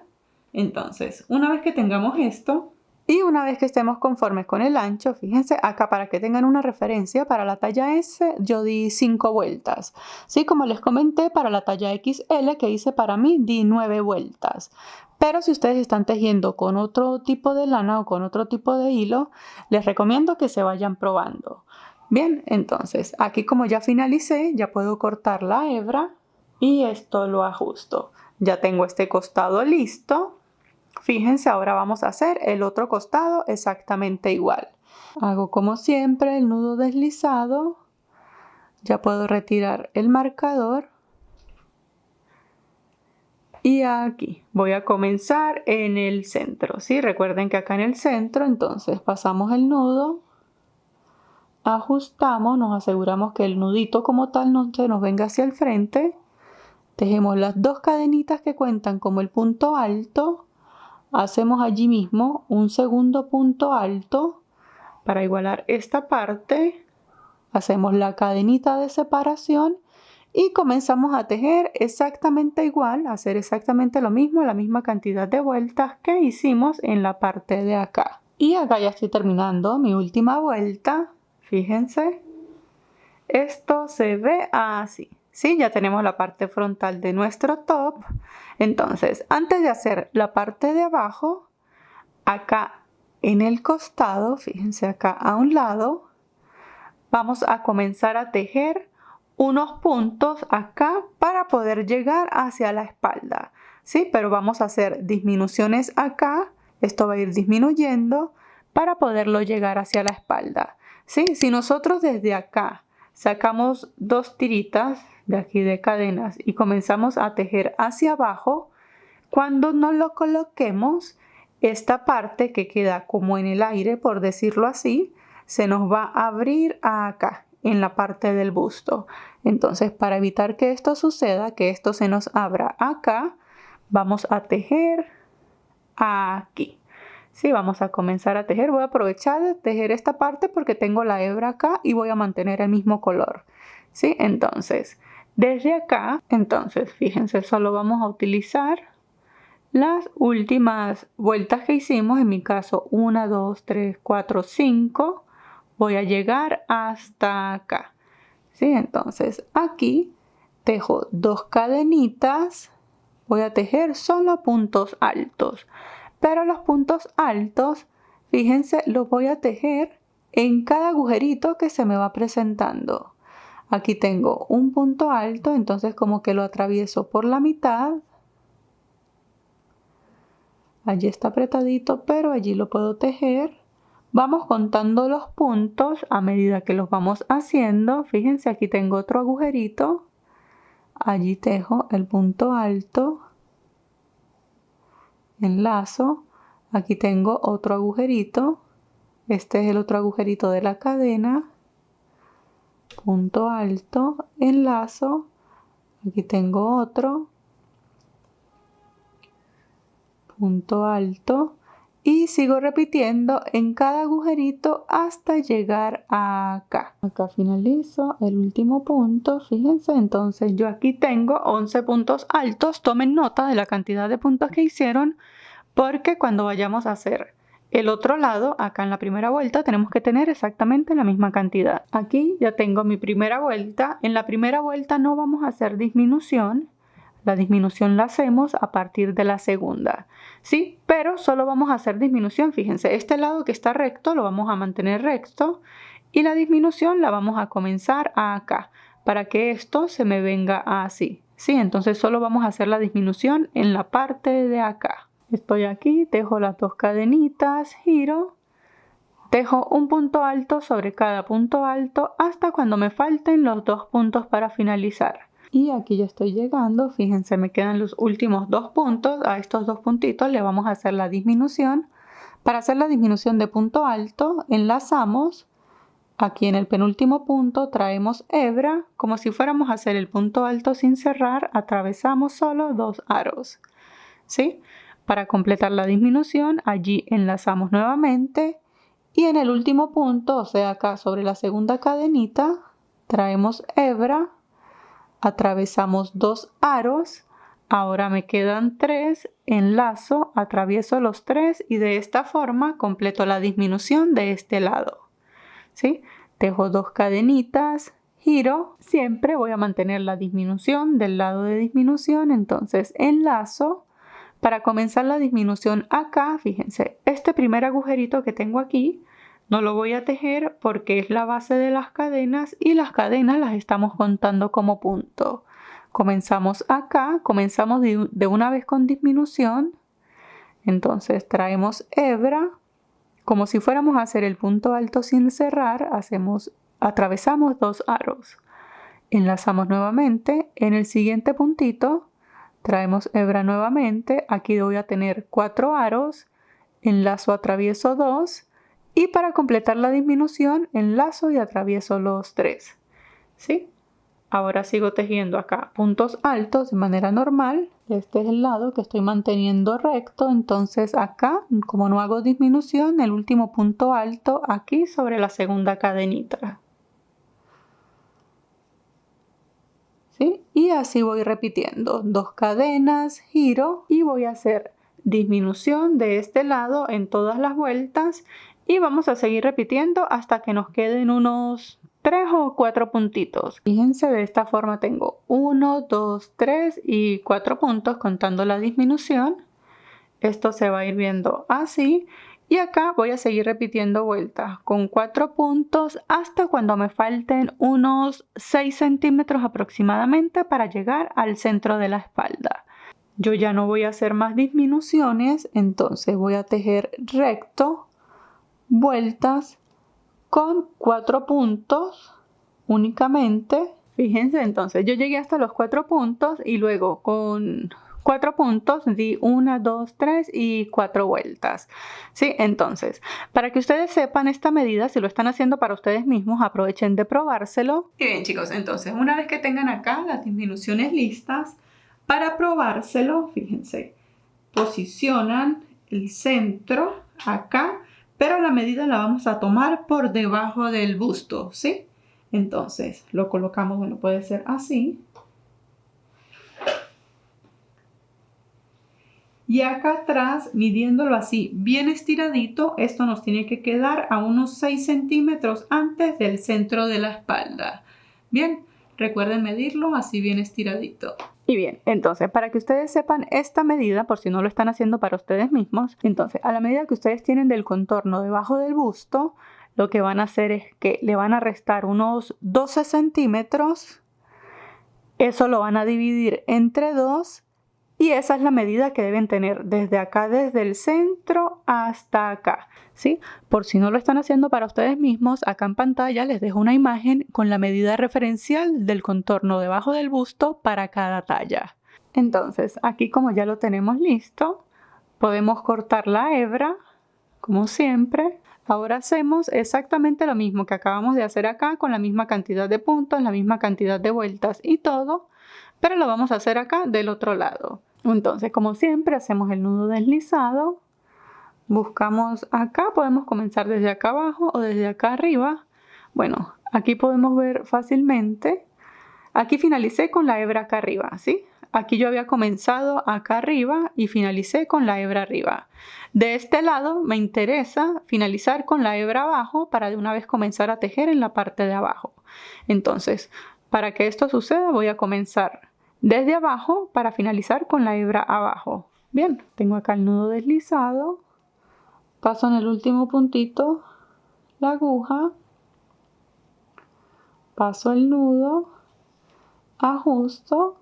Entonces, una vez que tengamos esto, Y una vez que estemos conformes con el ancho, fíjense acá para que tengan una referencia, para la talla S yo di 5 vueltas. Sí, como les comenté, para la talla XL que hice para mí di 9 vueltas. Pero si ustedes están tejiendo con otro tipo de lana o con otro tipo de hilo, les recomiendo que se vayan probando. Bien, entonces aquí como ya finalicé, ya puedo cortar la hebra y esto lo ajusto. Ya tengo este costado listo. Fíjense, ahora vamos a hacer el otro costado exactamente igual. Hago como siempre el nudo deslizado. Ya puedo retirar el marcador. Y aquí voy a comenzar en el centro. ¿Sí? Recuerden que acá en el centro, entonces pasamos el nudo, ajustamos, nos aseguramos que el nudito como tal no se nos venga hacia el frente. Tejemos las 2 cadenitas que cuentan como el punto alto. Hacemos allí mismo un segundo punto alto para igualar esta parte. Hacemos la cadenita de separación y comenzamos a tejer exactamente igual, a hacer exactamente lo mismo, la misma cantidad de vueltas que hicimos en la parte de acá. Y acá ya estoy terminando mi última vuelta. Fíjense, esto se ve así. Sí, ya tenemos la parte frontal de nuestro top. Entonces, antes de hacer la parte de abajo, acá en el costado, fíjense acá a un lado, vamos a comenzar a tejer unos puntos acá para poder llegar hacia la espalda. Sí, pero vamos a hacer disminuciones acá. Esto va a ir disminuyendo para poderlo llegar hacia la espalda. Sí, si nosotros desde acá sacamos 2 tiritas de aquí de cadenas y comenzamos a tejer hacia abajo, cuando nos lo coloquemos, esta parte que queda como en el aire, por decirlo así, se nos va a abrir acá, en la parte del busto. Entonces, para evitar que esto suceda, que esto se nos abra acá, vamos a tejer aquí. Sí, vamos a comenzar a tejer. Voy a aprovechar de tejer esta parte porque tengo la hebra acá y voy a mantener el mismo color. Sí, entonces, desde acá, entonces, fíjense, solo vamos a utilizar las últimas vueltas que hicimos, en mi caso 1, 2, 3, 4, 5, voy a llegar hasta acá. ¿Sí? Entonces aquí tejo 2 cadenitas, voy a tejer solo puntos altos, pero los puntos altos, fíjense, los voy a tejer en cada agujerito que se me va presentando. Aquí tengo un punto alto, entonces como que lo atravieso por la mitad. Allí está apretadito, pero allí lo puedo tejer. Vamos contando los puntos a medida que los vamos haciendo. Fíjense, aquí tengo otro agujerito. Allí tejo el punto alto. Enlazo. Aquí tengo otro agujerito. Este es el otro agujerito de la cadena. Punto alto. Enlazo. Aquí tengo otro. Punto alto y sigo repitiendo en cada agujerito hasta llegar acá. Acá finalizo el último punto, fíjense, entonces yo aquí tengo 11 puntos altos. Tomen nota de la cantidad de puntos que hicieron porque cuando vayamos a hacer el otro lado, acá en la primera vuelta, tenemos que tener exactamente la misma cantidad. Aquí ya tengo mi primera vuelta. En la primera vuelta no vamos a hacer disminución. La disminución la hacemos a partir de la segunda, ¿sí? Pero solo vamos a hacer disminución, fíjense, este lado que está recto lo vamos a mantener recto y la disminución la vamos a comenzar acá, para que esto se me venga así, ¿sí? Entonces solo vamos a hacer la disminución en la parte de acá. Estoy aquí, tejo las 2 cadenitas, giro, tejo un punto alto sobre cada punto alto hasta cuando me falten los 2 puntos para finalizar. Y aquí ya estoy llegando, fíjense, me quedan los últimos 2 puntos. A estos 2 puntitos le vamos a hacer la disminución. Para hacer la disminución de punto alto, enlazamos. Aquí en el penúltimo punto traemos hebra, como si fuéramos a hacer el punto alto sin cerrar, atravesamos solo 2 aros. ¿Sí? Para completar la disminución, allí enlazamos nuevamente. Y en el último punto, o sea acá sobre la segunda cadenita, traemos hebra. Atravesamos 2 aros, Ahora me quedan 3, enlazo, atravieso los 3 y de esta forma completo la disminución de este lado. ¿Sí? Dejo 2 cadenitas, giro, siempre voy a mantener la disminución del lado de disminución, entonces enlazo. Para comenzar la disminución acá, fíjense, este primer agujerito que tengo aquí no lo voy a tejer porque es la base de las cadenas y las cadenas las estamos contando como punto. Comenzamos acá, comenzamos de una vez con disminución, entonces traemos hebra, como si fuéramos a hacer el punto alto sin cerrar, atravesamos 2 aros, enlazamos nuevamente, en el siguiente puntito traemos hebra nuevamente, aquí voy a tener 4 aros, enlazo, atravieso 2 y para completar la disminución enlazo y atravieso los 3. ¿Sí? Ahora sigo tejiendo acá puntos altos de manera normal. Este es el lado que estoy manteniendo recto, entonces acá, como no hago disminución, el último punto alto aquí sobre la segunda cadenita. ¿Sí? Y así voy repitiendo, 2 cadenas, giro y voy a hacer disminución de este lado en todas las vueltas y vamos a seguir repitiendo hasta que nos queden unos 3 o 4 puntitos. Fíjense, de esta forma tengo 1, 2, 3 y 4 puntos contando la disminución. Esto se va a ir viendo así. Y acá voy a seguir repitiendo vueltas con 4 puntos hasta cuando me falten unos 6 centímetros aproximadamente para llegar al centro de la espalda. Yo ya no voy a hacer más disminuciones, entonces voy a tejer recto, vueltas con 4 puntos únicamente. Fíjense, entonces yo llegué hasta los 4 puntos y luego con 4 puntos di 1, 2, 3 y 4 vueltas. ¿Sí? Entonces, para que ustedes sepan esta medida, si lo están haciendo para ustedes mismos, aprovechen de probárselo. Y bien, chicos, entonces una vez que tengan acá las disminuciones listas, para probárselo, fíjense, posicionan el centro acá, pero la medida la vamos a tomar por debajo del busto, ¿sí? Entonces, lo colocamos, bueno, puede ser así. Y acá atrás, midiéndolo así, bien estiradito, esto nos tiene que quedar a unos 6 centímetros antes del centro de la espalda. Bien, recuerden medirlo así bien estiradito. Y bien, entonces, para que ustedes sepan esta medida, por si no lo están haciendo para ustedes mismos, entonces, a la medida que ustedes tienen del contorno debajo del busto, lo que van a hacer es que le van a restar unos 12 centímetros, eso lo van a dividir entre 2 y esa es la medida que deben tener desde acá, desde el centro hasta acá, ¿sí? Por si no lo están haciendo para ustedes mismos, acá en pantalla les dejo una imagen con la medida referencial del contorno debajo del busto para cada talla. Entonces, aquí como ya lo tenemos listo, podemos cortar la hebra, como siempre. Ahora hacemos exactamente lo mismo que acabamos de hacer acá, con la misma cantidad de puntos, la misma cantidad de vueltas y todo, pero lo vamos a hacer acá del otro lado. Entonces, como siempre, hacemos el nudo deslizado, buscamos acá, podemos comenzar desde acá abajo o desde acá arriba. Bueno, aquí podemos ver fácilmente, aquí finalicé con la hebra acá arriba, ¿sí? Aquí yo había comenzado acá arriba y finalicé con la hebra arriba. De este lado me interesa finalizar con la hebra abajo para de una vez comenzar a tejer en la parte de abajo. Entonces, para que esto suceda voy a comenzar desde abajo para finalizar con la hebra abajo. Bien, tengo acá el nudo deslizado, paso en el último puntito la aguja, paso el nudo, ajusto,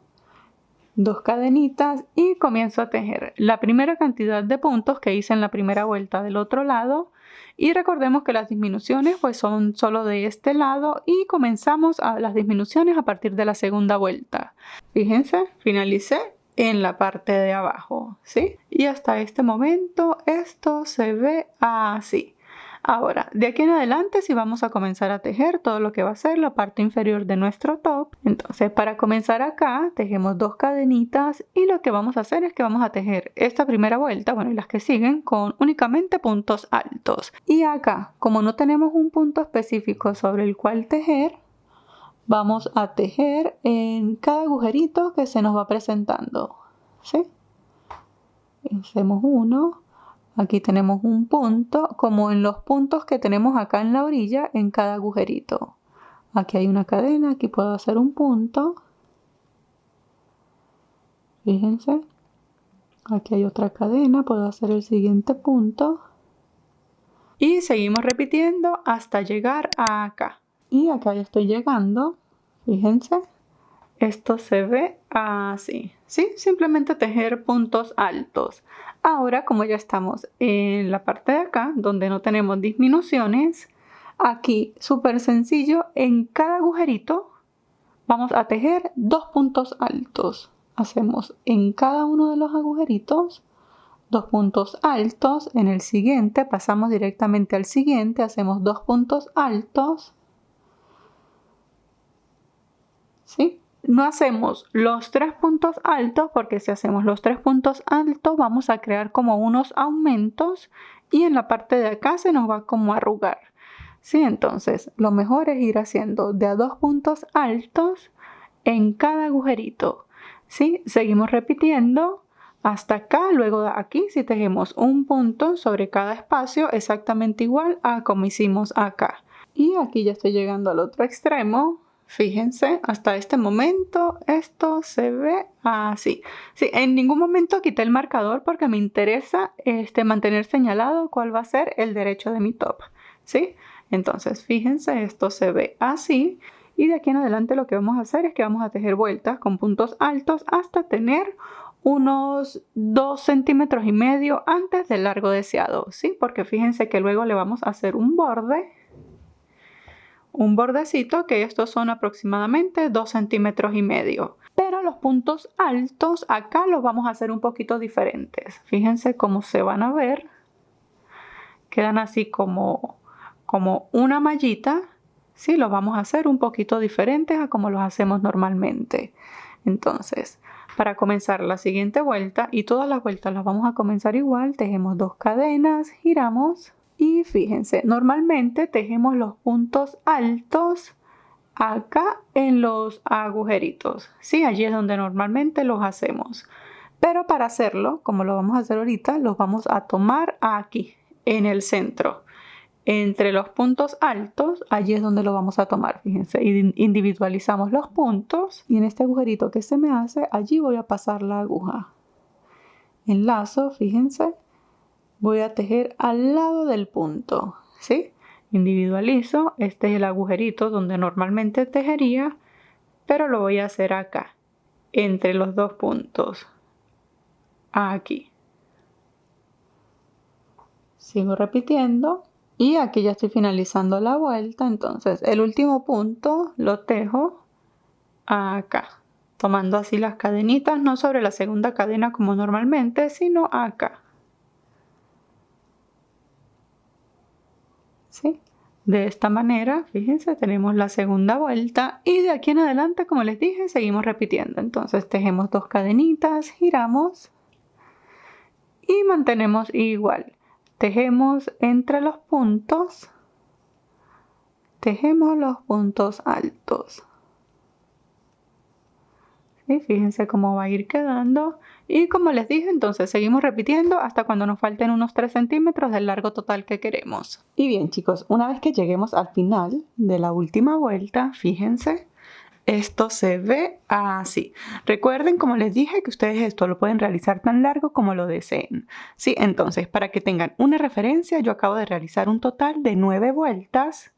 2 cadenitas y comienzo a tejer la primera cantidad de puntos que hice en la primera vuelta del otro lado. Y recordemos que las disminuciones pues son solo de este lado y comenzamos a las disminuciones a partir de la segunda vuelta. Fíjense, finalicé en la parte de abajo, ¿sí? Y hasta este momento esto se ve así. Ahora, de aquí en adelante sí vamos a comenzar a tejer todo lo que va a ser la parte inferior de nuestro top. Entonces, para comenzar acá, tejemos 2 cadenitas y lo que vamos a hacer es que vamos a tejer esta primera vuelta, bueno, y las que siguen con únicamente puntos altos. Y acá, como no tenemos un punto específico sobre el cual tejer, vamos a tejer en cada agujerito que se nos va presentando. ¿sí? Hacemos uno. Aquí tenemos un punto, como en los puntos que tenemos acá en la orilla, en cada agujerito. Aquí hay una cadena, aquí puedo hacer un punto. Fíjense. Aquí hay otra cadena, puedo hacer el siguiente punto. Y seguimos repitiendo hasta llegar a acá. Y acá ya estoy llegando. Fíjense. Esto se ve así, ¿sí? Simplemente tejer puntos altos. Ahora, como ya estamos en la parte de acá, donde no tenemos disminuciones, aquí, súper sencillo, en cada agujerito vamos a tejer 2 puntos altos. Hacemos en cada uno de los agujeritos 2 puntos altos. En el siguiente, pasamos directamente al siguiente, hacemos 2 puntos altos. ¿Sí? No hacemos los 3 puntos altos porque si hacemos los 3 puntos altos vamos a crear como unos aumentos y en la parte de acá se nos va como a arrugar. ¿Sí? Entonces lo mejor es ir haciendo de a 2 puntos altos en cada agujerito. ¿Sí? Seguimos repitiendo hasta acá. Luego de aquí si tejemos un punto sobre cada espacio exactamente igual a como hicimos acá. Y aquí ya estoy llegando al otro extremo. Fíjense, hasta este momento esto se ve así. Sí, en ningún momento quité el marcador porque me interesa mantener señalado cuál va a ser el derecho de mi top. ¿Sí? Entonces, fíjense, esto se ve así. Y de aquí en adelante lo que vamos a hacer es que vamos a tejer vueltas con puntos altos hasta tener unos 2,5 centímetros antes del largo deseado. ¿Sí? Porque fíjense que luego le vamos a hacer un bordecito, que estos son aproximadamente 2,5 centímetros. Pero los puntos altos acá los vamos a hacer un poquito diferentes. Fíjense cómo se van a ver. Quedan así como una mallita. Sí, los vamos a hacer un poquito diferentes a como los hacemos normalmente. Entonces, para comenzar la siguiente vuelta, y todas las vueltas las vamos a comenzar igual, tejemos 2 cadenas, giramos. Y fíjense, normalmente tejemos los puntos altos acá en los agujeritos. Sí, allí es donde normalmente los hacemos. Pero para hacerlo, como lo vamos a hacer ahorita, los vamos a tomar aquí, en el centro. Entre los puntos altos, allí es donde lo vamos a tomar. Fíjense, individualizamos los puntos. Y en este agujerito que se me hace, allí voy a pasar la aguja. Enlazo, fíjense. Voy a tejer al lado del punto, ¿sí? Individualizo, este es el agujerito donde normalmente tejería, pero lo voy a hacer acá, entre los 2 puntos, aquí. Sigo repitiendo y aquí ya estoy finalizando la vuelta, entonces el último punto lo tejo acá, tomando así las cadenitas, no sobre la segunda cadena como normalmente, sino acá. ¿Sí? De esta manera, fíjense, tenemos la segunda vuelta y de aquí en adelante, como les dije, seguimos repitiendo. Entonces tejemos 2 cadenitas, giramos y mantenemos igual. Tejemos entre los puntos, tejemos los puntos altos. ¿Sí? Fíjense cómo va a ir quedando. Y como les dije, entonces seguimos repitiendo hasta cuando nos falten unos 3 centímetros del largo total que queremos. Y bien, chicos, una vez que lleguemos al final de la última vuelta, fíjense, esto se ve así. Recuerden, como les dije, que ustedes esto lo pueden realizar tan largo como lo deseen. Sí, entonces, para que tengan una referencia, yo acabo de realizar un total de 9 vueltas.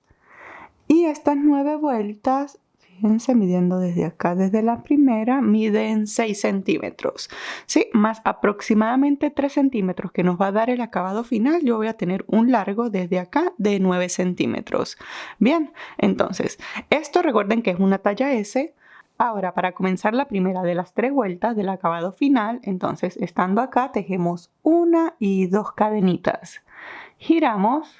Y estas 9 vueltas, fíjense, midiendo desde acá, desde la primera, miden 6 centímetros. Sí, más aproximadamente 3 centímetros que nos va a dar el acabado final, yo voy a tener un largo desde acá de 9 centímetros. Bien, entonces, esto recuerden que es una talla S. Ahora, para comenzar la primera de las 3 vueltas del acabado final, entonces, estando acá, tejemos 1 y 2 cadenitas. Giramos.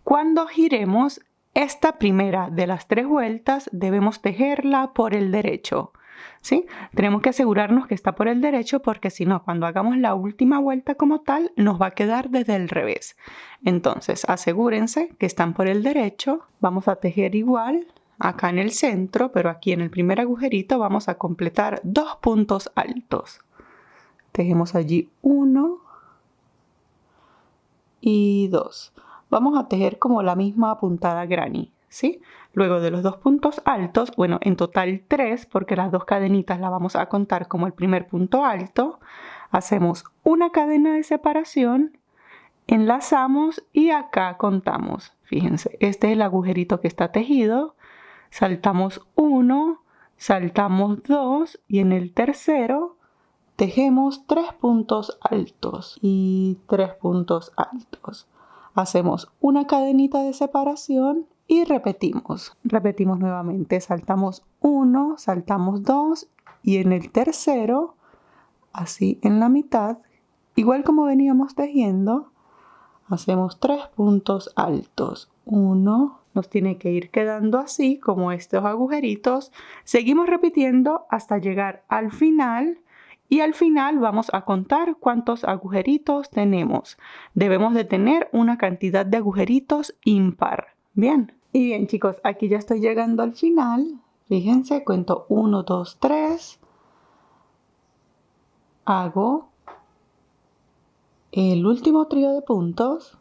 Cuando giremos, esta primera de las 3 vueltas debemos tejerla por el derecho, ¿sí? Tenemos que asegurarnos que está por el derecho porque si no, cuando hagamos la última vuelta como tal, nos va a quedar desde el revés. Entonces, asegúrense que están por el derecho. Vamos a tejer igual acá en el centro, pero aquí en el primer agujerito vamos a completar 2 puntos altos. tejemos allí 1 y 2. Vamos a tejer como la misma puntada granny, ¿sí? Luego de los 2 puntos altos, bueno, en total 3, porque las 2 cadenitas las vamos a contar como el primer punto alto, hacemos una cadena de separación, enlazamos y acá contamos. Fíjense, este es el agujerito que está tejido, saltamos 1, saltamos 2 y en el tercero tejemos 3 puntos altos y 3 puntos altos. Hacemos una cadenita de separación y repetimos. Repetimos nuevamente, saltamos 1, saltamos 2 y en el tercero, así en la mitad, igual como veníamos tejiendo, hacemos 3 puntos altos. 1, nos tiene que ir quedando así como estos agujeritos. Seguimos repitiendo hasta llegar al final. Y al final vamos a contar cuántos agujeritos tenemos. Debemos de tener una cantidad de agujeritos impar. Bien. Y bien, chicos, aquí ya estoy llegando al final. Fíjense, cuento 1, 2, 3. Hago el último trío de puntos.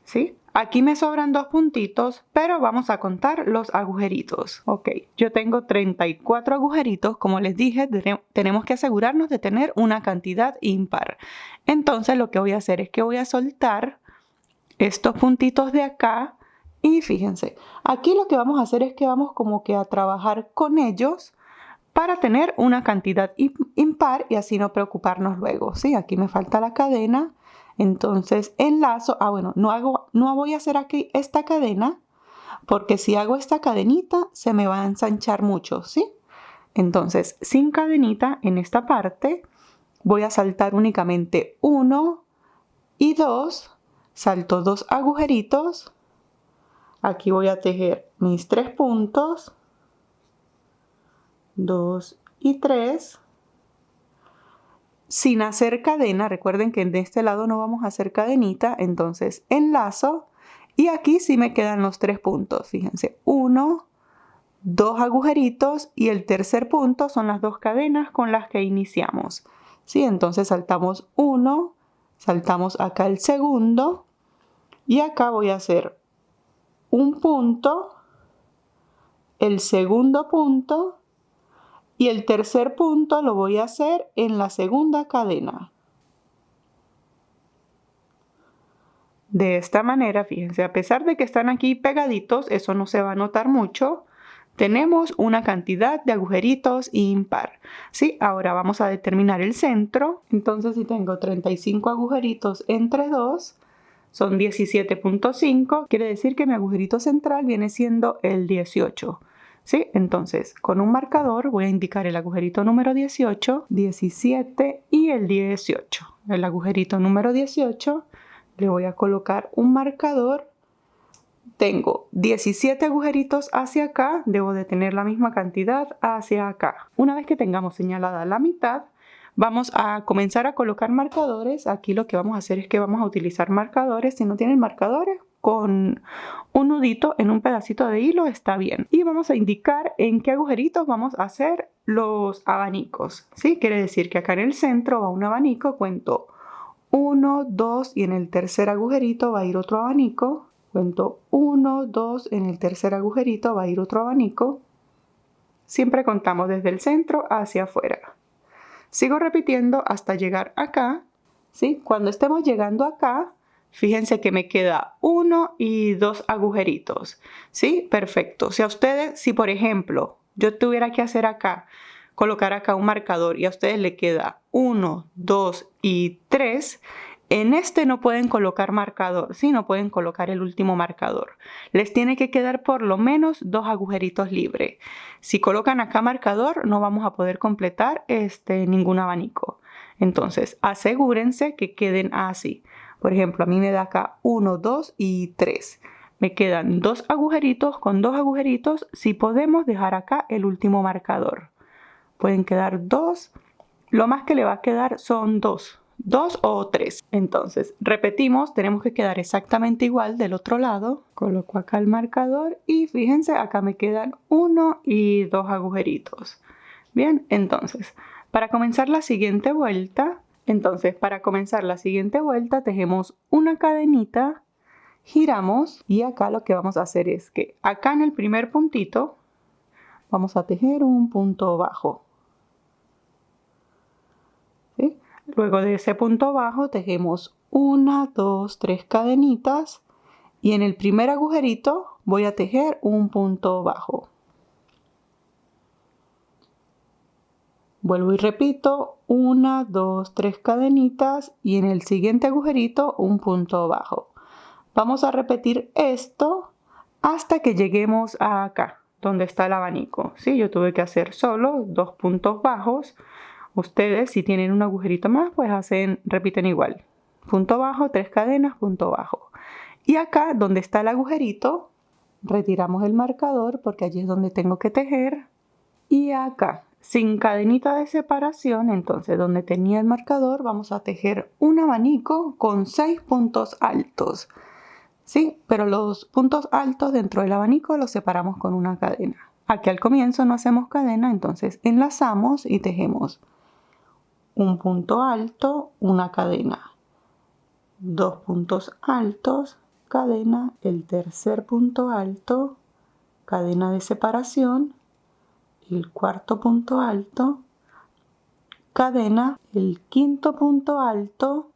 ¿Sí? Aquí me sobran 2 puntitos, pero vamos a contar los agujeritos. Ok, yo tengo 34 agujeritos. Como les dije, tenemos que asegurarnos de tener una cantidad impar. Entonces lo que voy a hacer es que voy a soltar estos puntitos de acá. Y fíjense, aquí lo que vamos a hacer es que vamos como que a trabajar con ellos para tener una cantidad impar y así no preocuparnos luego. ¿Sí? Aquí me falta la cadena. Entonces enlazo, bueno, no voy a hacer aquí esta cadena porque si hago esta cadenita se me va a ensanchar mucho, ¿sí? Entonces sin cadenita en esta parte voy a saltar únicamente 1 y 2, salto 2 agujeritos, aquí voy a tejer mis 3 puntos, 2 y 3. Sin hacer cadena, recuerden que en este lado no vamos a hacer cadenita, entonces enlazo y aquí sí me quedan los 3 puntos, fíjense, 1, 2 agujeritos y el tercer punto son las 2 cadenas con las que iniciamos, ¿sí? Entonces saltamos 1, saltamos acá el segundo y acá voy a hacer un punto, el segundo punto, y el tercer punto lo voy a hacer en la segunda cadena. De esta manera, fíjense, a pesar de que están aquí pegaditos, eso no se va a notar mucho. Tenemos una cantidad de agujeritos impar. ¿Sí? Ahora vamos a determinar el centro. Entonces, si tengo 35 agujeritos entre 2, son 17.5. Quiere decir que mi agujerito central viene siendo el 18. ¿Sí? Entonces, con un marcador voy a indicar el agujerito número 18, 17 y el 18. El agujerito número 18 le voy a colocar un marcador. Tengo 17 agujeritos hacia acá, debo de tener la misma cantidad hacia acá. Una vez que tengamos señalada la mitad, vamos a comenzar a colocar marcadores. Aquí lo que vamos a hacer es que vamos a utilizar marcadores. Si no tienen marcadores, con un nudito en un pedacito de hilo está bien. Y vamos a indicar en qué agujeritos vamos a hacer los abanicos. ¿Sí? Quiere decir que acá en el centro va un abanico, cuento 1, 2 y en el tercer agujerito va a ir otro abanico. Cuento 1, 2, en el tercer agujerito va a ir otro abanico. Siempre contamos desde el centro hacia afuera. Sigo repitiendo hasta llegar acá. ¿Sí? Cuando estemos llegando acá, fíjense que me queda 1 y 2 agujeritos. ¿Sí? Perfecto. Si por ejemplo yo tuviera que hacer acá, colocar acá un marcador y a ustedes le queda 1, 2 y 3, en este no pueden colocar marcador, ¿sí? No pueden colocar el último marcador. Les tiene que quedar por lo menos 2 agujeritos libres. Si colocan acá marcador, no vamos a poder completar ningún abanico. Entonces, asegúrense que queden así. Por ejemplo, a mí me da acá 1, 2 y 3. Me quedan 2 agujeritos con 2 agujeritos. Si podemos dejar acá el último marcador. Pueden quedar 2. Lo más que le va a quedar son 2 o 3. Entonces, repetimos, tenemos que quedar exactamente igual del otro lado. Coloco acá el marcador y fíjense, acá me quedan 1 y 2 agujeritos. Bien, entonces, Para comenzar la siguiente vuelta, tejemos una cadenita, giramos y acá lo que vamos a hacer es que acá en el primer puntito vamos a tejer un punto bajo. ¿Sí? Luego de ese punto bajo tejemos 1, 2, 3 cadenitas y en el primer agujerito voy a tejer un punto bajo. Vuelvo y repito, 1, 2, 3 cadenitas y en el siguiente agujerito un punto bajo. Vamos a repetir esto hasta que lleguemos a acá, donde está el abanico. ¿Sí? Yo tuve que hacer solo 2 puntos bajos. Ustedes, si tienen un agujerito más, pues repiten igual. Punto bajo, 3 cadenas, punto bajo. Y acá, donde está el agujerito, retiramos el marcador porque allí es donde tengo que tejer. Y acá, sin cadenita de separación, entonces donde tenía el marcador, vamos a tejer un abanico con 6 puntos altos. ¿Sí? Pero los puntos altos dentro del abanico los separamos con una cadena. Aquí al comienzo no hacemos cadena, entonces enlazamos y tejemos un punto alto, una cadena, 2 puntos altos, cadena, el tercer punto alto, cadena de separación, el cuarto punto alto, cadena, el quinto punto alto,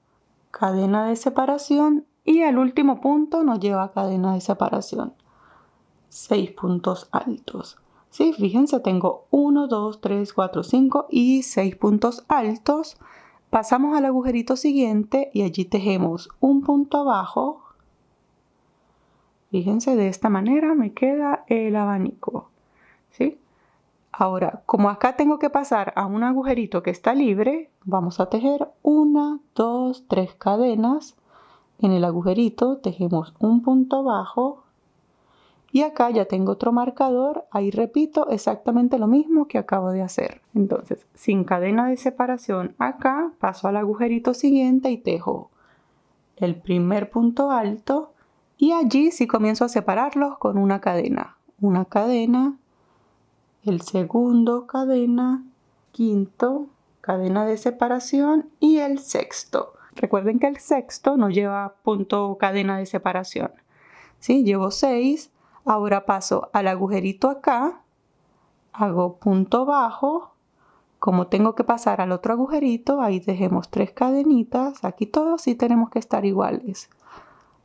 cadena de separación y el último punto nos lleva a cadena de separación. 6 puntos altos. ¿Sí? Fíjense, tengo 1, 2, 3, 4, 5 y 6 puntos altos. Pasamos al agujerito siguiente y allí tejemos un punto bajo. Fíjense, de esta manera me queda el abanico. ¿Sí? Ahora, como acá tengo que pasar a un agujerito que está libre, vamos a tejer 1, 2, 3 cadenas. En el agujerito tejemos un punto bajo. Y acá ya tengo otro marcador, ahí repito exactamente lo mismo que acabo de hacer. Entonces, sin cadena de separación acá, paso al agujerito siguiente y tejo el primer punto alto y allí sí comienzo a separarlos con una cadena. Una cadena, el segundo cadena, quinto, cadena de separación y el sexto. Recuerden que el sexto no lleva punto cadena de separación. ¿Sí? Llevo 6. Ahora paso al agujerito acá, hago punto bajo, como tengo que pasar al otro agujerito, ahí tejemos 3 cadenitas, aquí todos sí tenemos que estar iguales.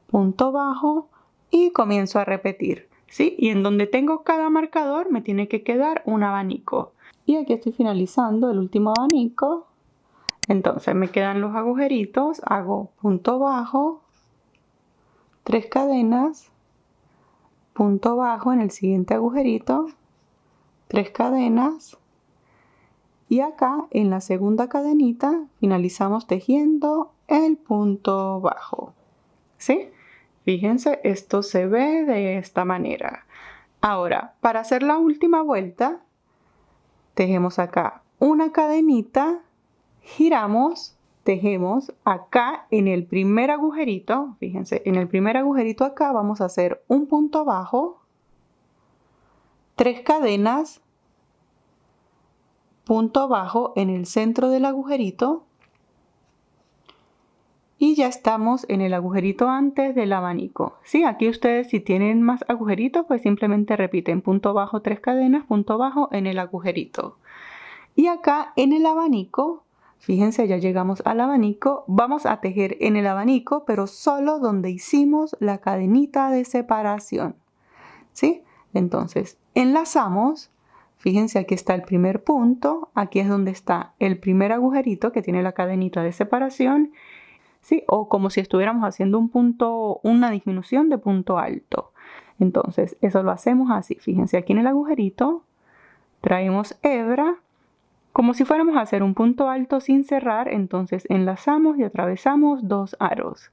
Punto bajo y comienzo a repetir, ¿sí? Y en donde tengo cada marcador me tiene que quedar un abanico. Y aquí estoy finalizando el último abanico, entonces me quedan los agujeritos, hago punto bajo, 3 cadenas, punto bajo en el siguiente agujerito, 3 cadenas y acá en la segunda cadenita finalizamos tejiendo el punto bajo. ¿Sí? Fíjense, esto se ve de esta manera. Ahora, para hacer la última vuelta, tejemos acá una cadenita, giramos, tejemos acá en el primer agujerito, fíjense, en el primer agujerito acá vamos a hacer un punto bajo, 3 cadenas, punto bajo en el centro del agujerito y ya estamos en el agujerito antes del abanico. Sí, aquí ustedes si tienen más agujeritos pues simplemente repiten punto bajo, 3 cadenas, punto bajo en el agujerito. Y acá en el abanico, fíjense, ya llegamos al abanico, vamos a tejer en el abanico, pero solo donde hicimos la cadenita de separación. ¿Sí? Entonces, enlazamos, fíjense, aquí está el primer punto, aquí es donde está el primer agujerito que tiene la cadenita de separación, ¿sí? O como si estuviéramos haciendo un punto, una disminución de punto alto. Entonces, eso lo hacemos así, fíjense, aquí en el agujerito, traemos hebra, como si fuéramos a hacer un punto alto sin cerrar, entonces enlazamos y atravesamos 2 aros.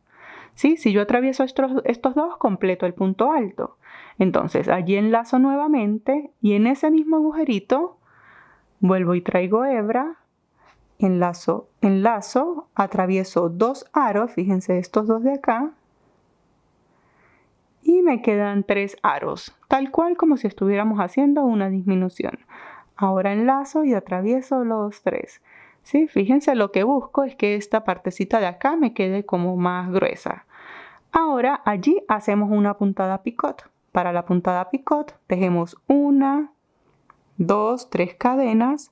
¿Sí? Si yo atravieso estos dos, completo el punto alto. Entonces allí enlazo nuevamente y en ese mismo agujerito vuelvo y traigo hebra, enlazo, atravieso 2 aros, fíjense estos dos de acá, y me quedan 3 aros, tal cual como si estuviéramos haciendo una disminución. Ahora enlazo y atravieso los 3. ¿Sí? Fíjense, lo que busco es que esta partecita de acá me quede como más gruesa. Ahora allí hacemos una puntada picot. Para la puntada picot tejemos 1, 2, 3 cadenas,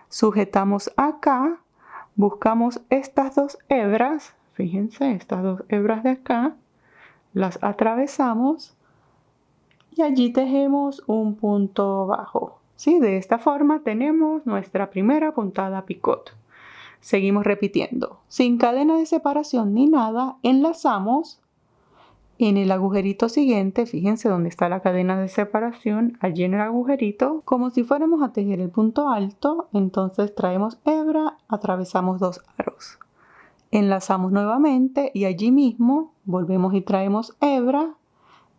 sujetamos acá, buscamos estas 2 hebras, fíjense, estas 2 hebras de acá, las atravesamos y allí tejemos un punto bajo. ¿Sí? De esta forma tenemos nuestra primera puntada picot. Seguimos repitiendo. Sin cadena de separación ni nada, enlazamos. En el agujerito siguiente, fíjense dónde está la cadena de separación, allí en el agujerito, como si fuéramos a tejer el punto alto, entonces traemos hebra, atravesamos 2 aros. Enlazamos nuevamente y allí mismo volvemos y traemos hebra,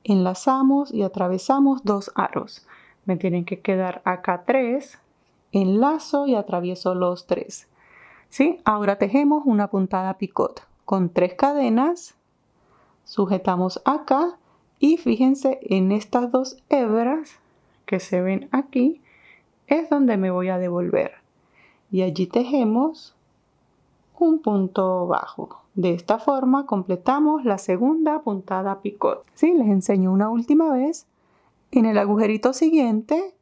enlazamos y atravesamos 2 aros. Me tienen que quedar acá 3, enlazo y atravieso los 3. ¿Sí? Ahora tejemos una puntada picot con 3 cadenas. Sujetamos acá y fíjense en estas 2 hebras que se ven aquí es donde me voy a devolver y allí tejemos un punto bajo. De esta forma completamos la segunda puntada picot. ¿Sí? Les enseño una última vez. En el agujerito siguiente,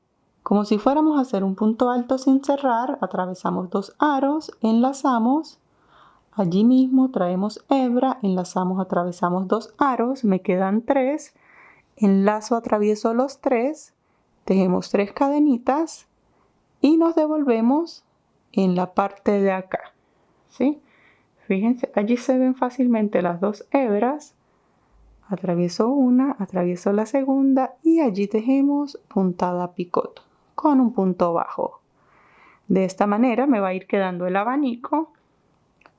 como si fuéramos a hacer un punto alto sin cerrar, atravesamos 2 aros, enlazamos. Allí mismo traemos hebra, enlazamos, atravesamos 2 aros, me quedan 3, enlazo, atravieso los 3, tejemos 3 cadenitas y nos devolvemos en la parte de acá. ¿Sí? Fíjense, allí se ven fácilmente las 2 hebras, atravieso una, atravieso la segunda y allí tejemos puntada picot con un punto bajo. De esta manera me va a ir quedando el abanico.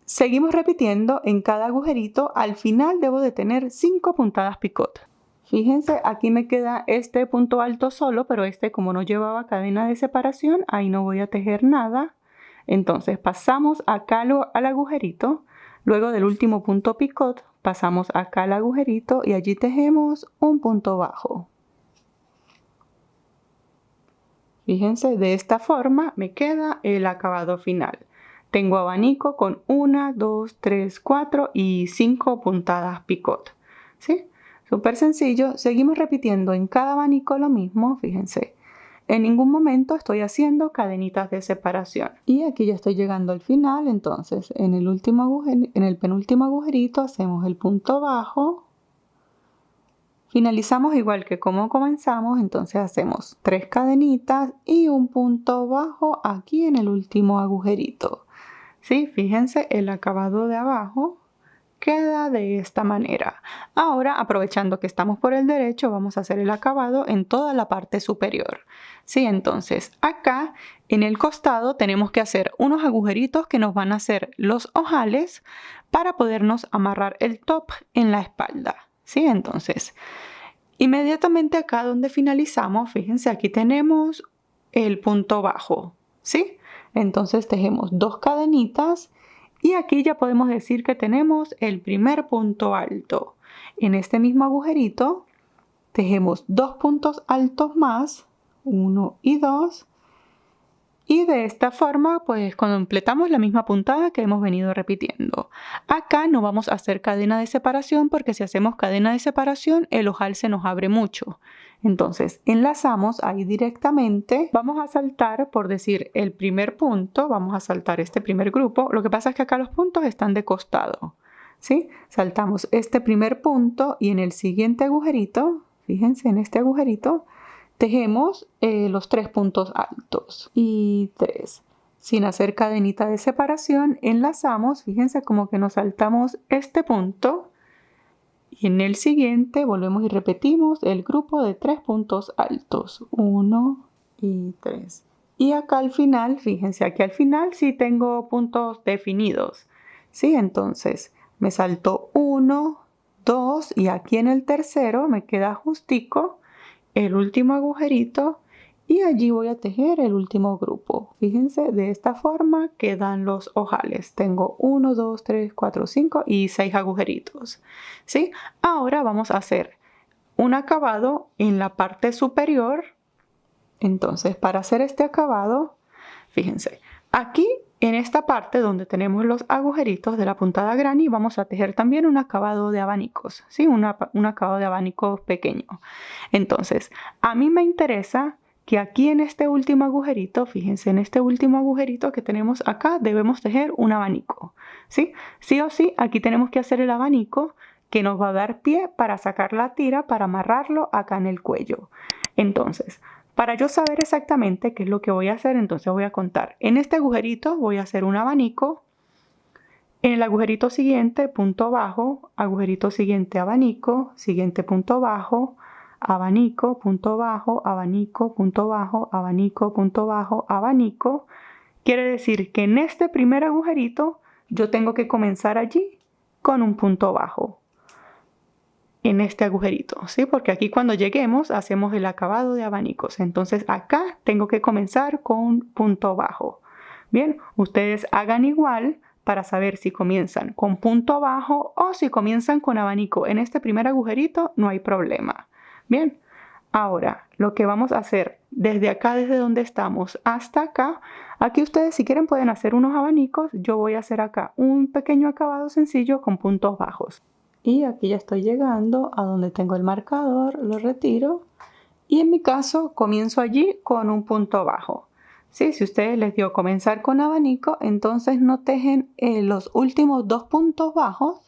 Seguimos repitiendo en cada agujerito. Al final debo de tener 5 puntadas picot. Fíjense, aquí me queda este punto alto solo, pero este como no llevaba cadena de separación, ahí no voy a tejer nada. Entonces pasamos acá al agujerito. Luego del último punto picot, pasamos acá al agujerito y allí tejemos un punto bajo. Fíjense, de esta forma me queda el acabado final. Tengo abanico con 1, 2, 3, 4 y 5 puntadas picot. ¿Sí? Súper sencillo. Seguimos repitiendo en cada abanico lo mismo. Fíjense. En ningún momento estoy haciendo cadenitas de separación. Y aquí ya estoy llegando al final. Entonces, en el penúltimo agujerito hacemos el punto bajo. Finalizamos igual que como comenzamos, entonces hacemos 3 cadenitas y un punto bajo aquí en el último agujerito. ¿Sí? Fíjense, el acabado de abajo queda de esta manera. Ahora, aprovechando que estamos por el derecho, vamos a hacer el acabado en toda la parte superior. ¿Sí? Entonces, acá en el costado tenemos que hacer unos agujeritos que nos van a hacer los ojales para podernos amarrar el top en la espalda. ¿Sí? Entonces, inmediatamente acá donde finalizamos, fíjense, aquí tenemos el punto bajo. ¿Sí? Entonces tejemos 2 cadenitas y aquí ya podemos decir que tenemos el primer punto alto. En este mismo agujerito tejemos 2 puntos altos más, 1 y 2. Y de esta forma pues completamos la misma puntada que hemos venido repitiendo. Acá no vamos a hacer cadena de separación porque si hacemos cadena de separación el ojal se nos abre mucho. Entonces enlazamos ahí directamente. Vamos a saltar, por decir, el primer punto. Vamos a saltar este primer grupo. Lo que pasa es que acá los puntos están de costado. ¿Sí? Saltamos este primer punto y en el siguiente agujerito, fíjense en este agujerito, tejemos los 3 puntos altos y 3. Sin hacer cadenita de separación, enlazamos, fíjense como que nos saltamos este punto y en el siguiente volvemos y repetimos el grupo de 3 puntos altos, 1 y 3. Y acá al final, fíjense, aquí al final sí tengo puntos definidos, ¿sí? Entonces me salto 1, 2 y aquí en el tercero me queda justico el último agujerito y allí voy a tejer el último grupo. Fíjense, de esta forma quedan los ojales. Tengo 1, 2, 3, 4, 5 y 6 agujeritos. ¿Sí? Ahora vamos a hacer un acabado en la parte superior Entonces, para hacer este acabado, fíjense, aquí en esta parte donde tenemos los agujeritos de la puntada granny vamos a tejer también un acabado de abanicos, ¿sí? Un acabado de abanicos pequeño. Entonces, a mí me interesa que aquí en este último agujerito, fíjense, en este último agujerito que tenemos acá, debemos tejer un abanico, ¿sí? Sí o sí, aquí tenemos que hacer el abanico que nos va a dar pie para sacar la tira, para amarrarlo acá en el cuello. Entonces, para yo saber exactamente qué es lo que voy a hacer, entonces voy a contar. En este agujerito voy a hacer un abanico. En el agujerito siguiente, punto bajo, agujerito siguiente, abanico, siguiente punto bajo, abanico, punto bajo, abanico, punto bajo, abanico, punto bajo, abanico. Quiere decir que en este primer agujerito yo tengo que comenzar allí con un punto bajo. En este agujerito, ¿sí? Porque aquí cuando lleguemos hacemos el acabado de abanicos. Entonces acá tengo que comenzar con un punto bajo. Bien, ustedes hagan igual para saber si comienzan con punto bajo o si comienzan con abanico. En este primer agujerito no hay problema. Bien, ahora lo que vamos a hacer desde acá, desde donde estamos hasta acá, aquí ustedes si quieren pueden hacer unos abanicos. Yo voy a hacer acá un pequeño acabado sencillo con puntos bajos. Y aquí ya estoy llegando a donde tengo el marcador, lo retiro y en mi caso comienzo allí con un punto bajo. ¿Sí? Si ustedes les dio comenzar con abanico, entonces no tejen los últimos dos puntos bajos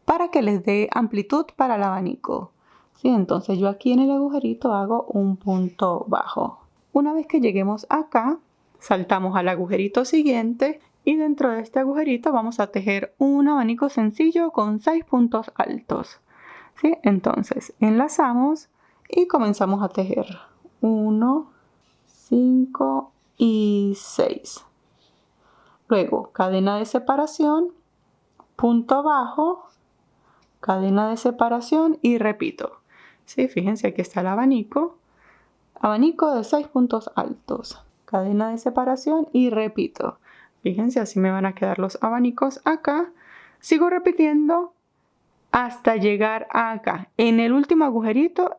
para que les dé amplitud para el abanico. ¿Sí? Entonces yo aquí en el agujerito hago un punto bajo. Una vez que lleguemos acá, saltamos al agujerito siguiente. Y dentro de este agujerito vamos a tejer un abanico sencillo con 6 puntos altos. ¿Sí? Entonces enlazamos y comenzamos a tejer 1, 5 y 6. Luego cadena de separación, punto bajo, cadena de separación y repito. ¿Sí? Fíjense, aquí está el abanico. Abanico de 6 puntos altos, cadena de separación y repito. Fíjense, así me van a quedar los abanicos acá. Sigo repitiendo hasta llegar acá. En el último agujerito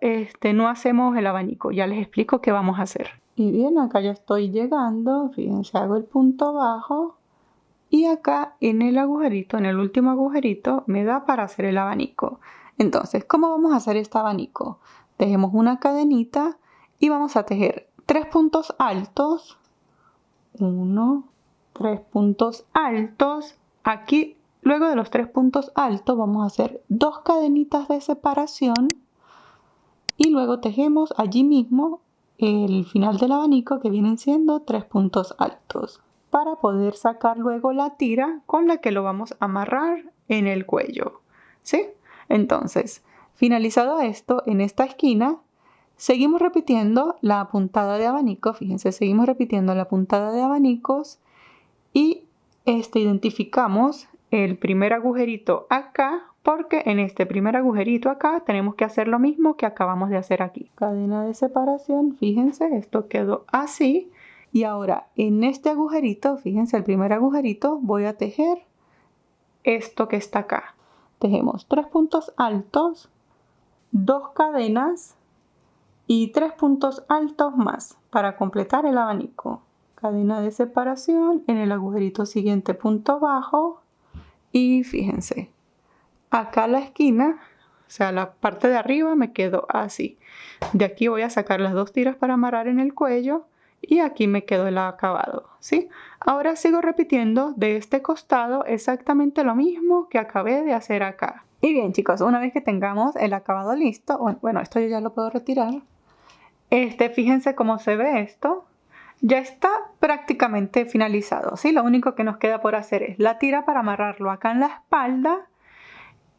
no hacemos el abanico. Ya les explico qué vamos a hacer. Y bien, acá ya estoy llegando. Fíjense, hago el punto bajo. Y acá en el agujerito, en el último agujerito, me da para hacer el abanico. Entonces, ¿cómo vamos a hacer este abanico? Tejemos una cadenita y vamos a tejer 3 puntos altos. 1, 3 puntos altos. Aquí, luego de los 3 puntos altos, vamos a hacer 2 cadenitas de separación y luego tejemos allí mismo el final del abanico, que vienen siendo 3 puntos altos, para poder sacar luego la tira con la que lo vamos a amarrar en el cuello. ¿Sí? Entonces, finalizado esto, en esta esquina seguimos repitiendo la puntada de abanico. Fíjense, seguimos repitiendo la puntada de abanicos. Y identificamos el primer agujerito acá, porque en este primer agujerito acá tenemos que hacer lo mismo que acabamos de hacer aquí. Cadena de separación, fíjense, esto quedó así. Y ahora en este agujerito, fíjense, el primer agujerito, voy a tejer esto que está acá. Tejemos 3 puntos altos, 2 cadenas y 3 puntos altos más para completar el abanico. Cadena de separación, en el agujerito siguiente punto bajo y fíjense, acá la esquina, o sea la parte de arriba me quedó así. De aquí voy a sacar las 2 tiras para amarrar en el cuello y aquí me quedó el acabado, ¿sí? Ahora sigo repitiendo de este costado exactamente lo mismo que acabé de hacer acá. Y bien chicos, una vez que tengamos el acabado listo, bueno, esto yo ya lo puedo retirar. Fíjense cómo se ve esto. Ya está prácticamente finalizado, ¿sí? Lo único que nos queda por hacer es la tira para amarrarlo acá en la espalda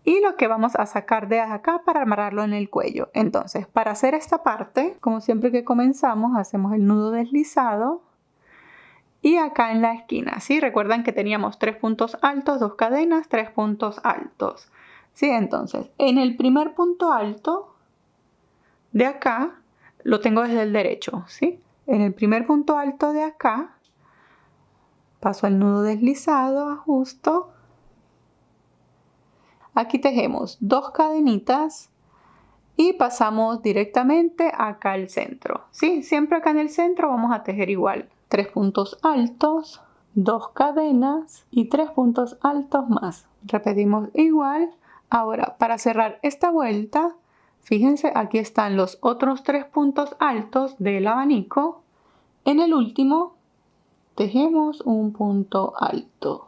y lo que vamos a sacar de acá para amarrarlo en el cuello. Entonces, para hacer esta parte, como siempre que comenzamos, hacemos el nudo deslizado y acá en la esquina, ¿sí? Recuerdan que teníamos 3 puntos altos, 2 cadenas, 3 puntos altos, ¿sí? Entonces, en el primer punto alto de acá, lo tengo desde el derecho, ¿sí? En el primer punto alto de acá, paso el nudo deslizado, ajusto. Aquí tejemos 2 cadenitas y pasamos directamente acá al centro, ¿sí? Siempre acá en el centro vamos a tejer igual. 3 puntos altos, 2 cadenas y 3 puntos altos más. Repetimos igual. Ahora, para cerrar esta vuelta, fíjense, aquí están los otros 3 puntos altos del abanico. En el último, tejemos un punto alto,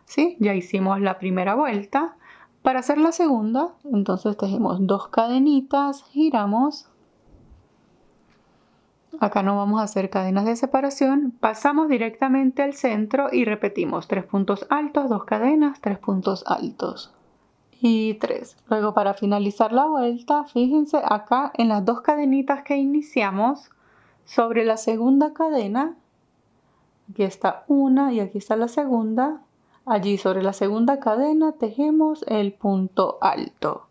¿sí? Ya hicimos la primera vuelta. Para hacer la segunda, entonces tejemos 2 cadenitas, giramos. Acá no vamos a hacer cadenas de separación, pasamos directamente al centro y repetimos 3 puntos altos, 2 cadenas, 3 puntos altos y 3. Luego para finalizar la vuelta, fíjense acá en las 2 cadenitas que iniciamos, sobre la segunda cadena, aquí está una y aquí está la segunda, allí sobre la segunda cadena tejemos el punto alto,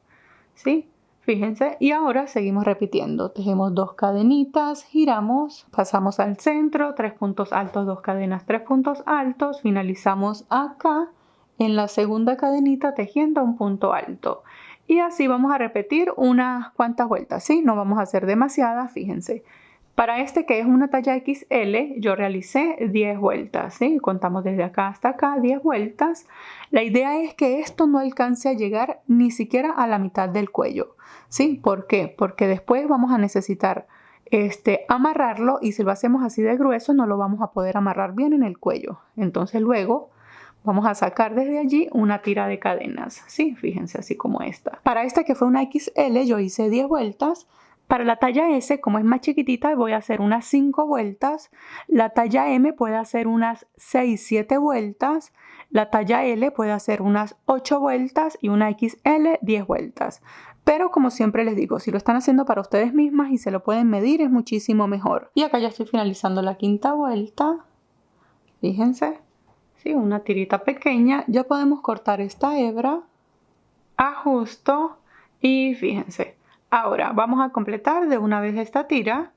¿sí? Fíjense, y ahora seguimos repitiendo. Tejemos 2 cadenitas, giramos, pasamos al centro, 3 puntos altos, 2 cadenas, 3 puntos altos, finalizamos acá en la segunda cadenita tejiendo un punto alto. Y así vamos a repetir unas cuantas vueltas, ¿sí? No vamos a hacer demasiadas, fíjense. Para este que es una talla XL, yo realicé 10 vueltas, ¿sí? Contamos desde acá hasta acá 10 vueltas. La idea es que esto no alcance a llegar ni siquiera a la mitad del cuello, ¿sí? ¿Por qué? Porque después vamos a necesitar amarrarlo y si lo hacemos así de grueso no lo vamos a poder amarrar bien en el cuello. Entonces luego vamos a sacar desde allí una tira de cadenas, ¿sí? Fíjense, así como esta. Para esta que fue una XL yo hice 10 vueltas. Para la talla S, como es más chiquitita, voy a hacer unas 5 vueltas. La talla M puede hacer unas 6-7 vueltas. La talla L puede hacer unas 8 vueltas y una XL 10 vueltas. Pero como siempre les digo, si lo están haciendo para ustedes mismas y se lo pueden medir es muchísimo mejor. Y acá ya estoy finalizando la quinta vuelta. Fíjense, ¿sí? Una tirita pequeña. Ya podemos cortar esta hebra. Ajusto y fíjense. Ahora vamos a completar de una vez esta tira.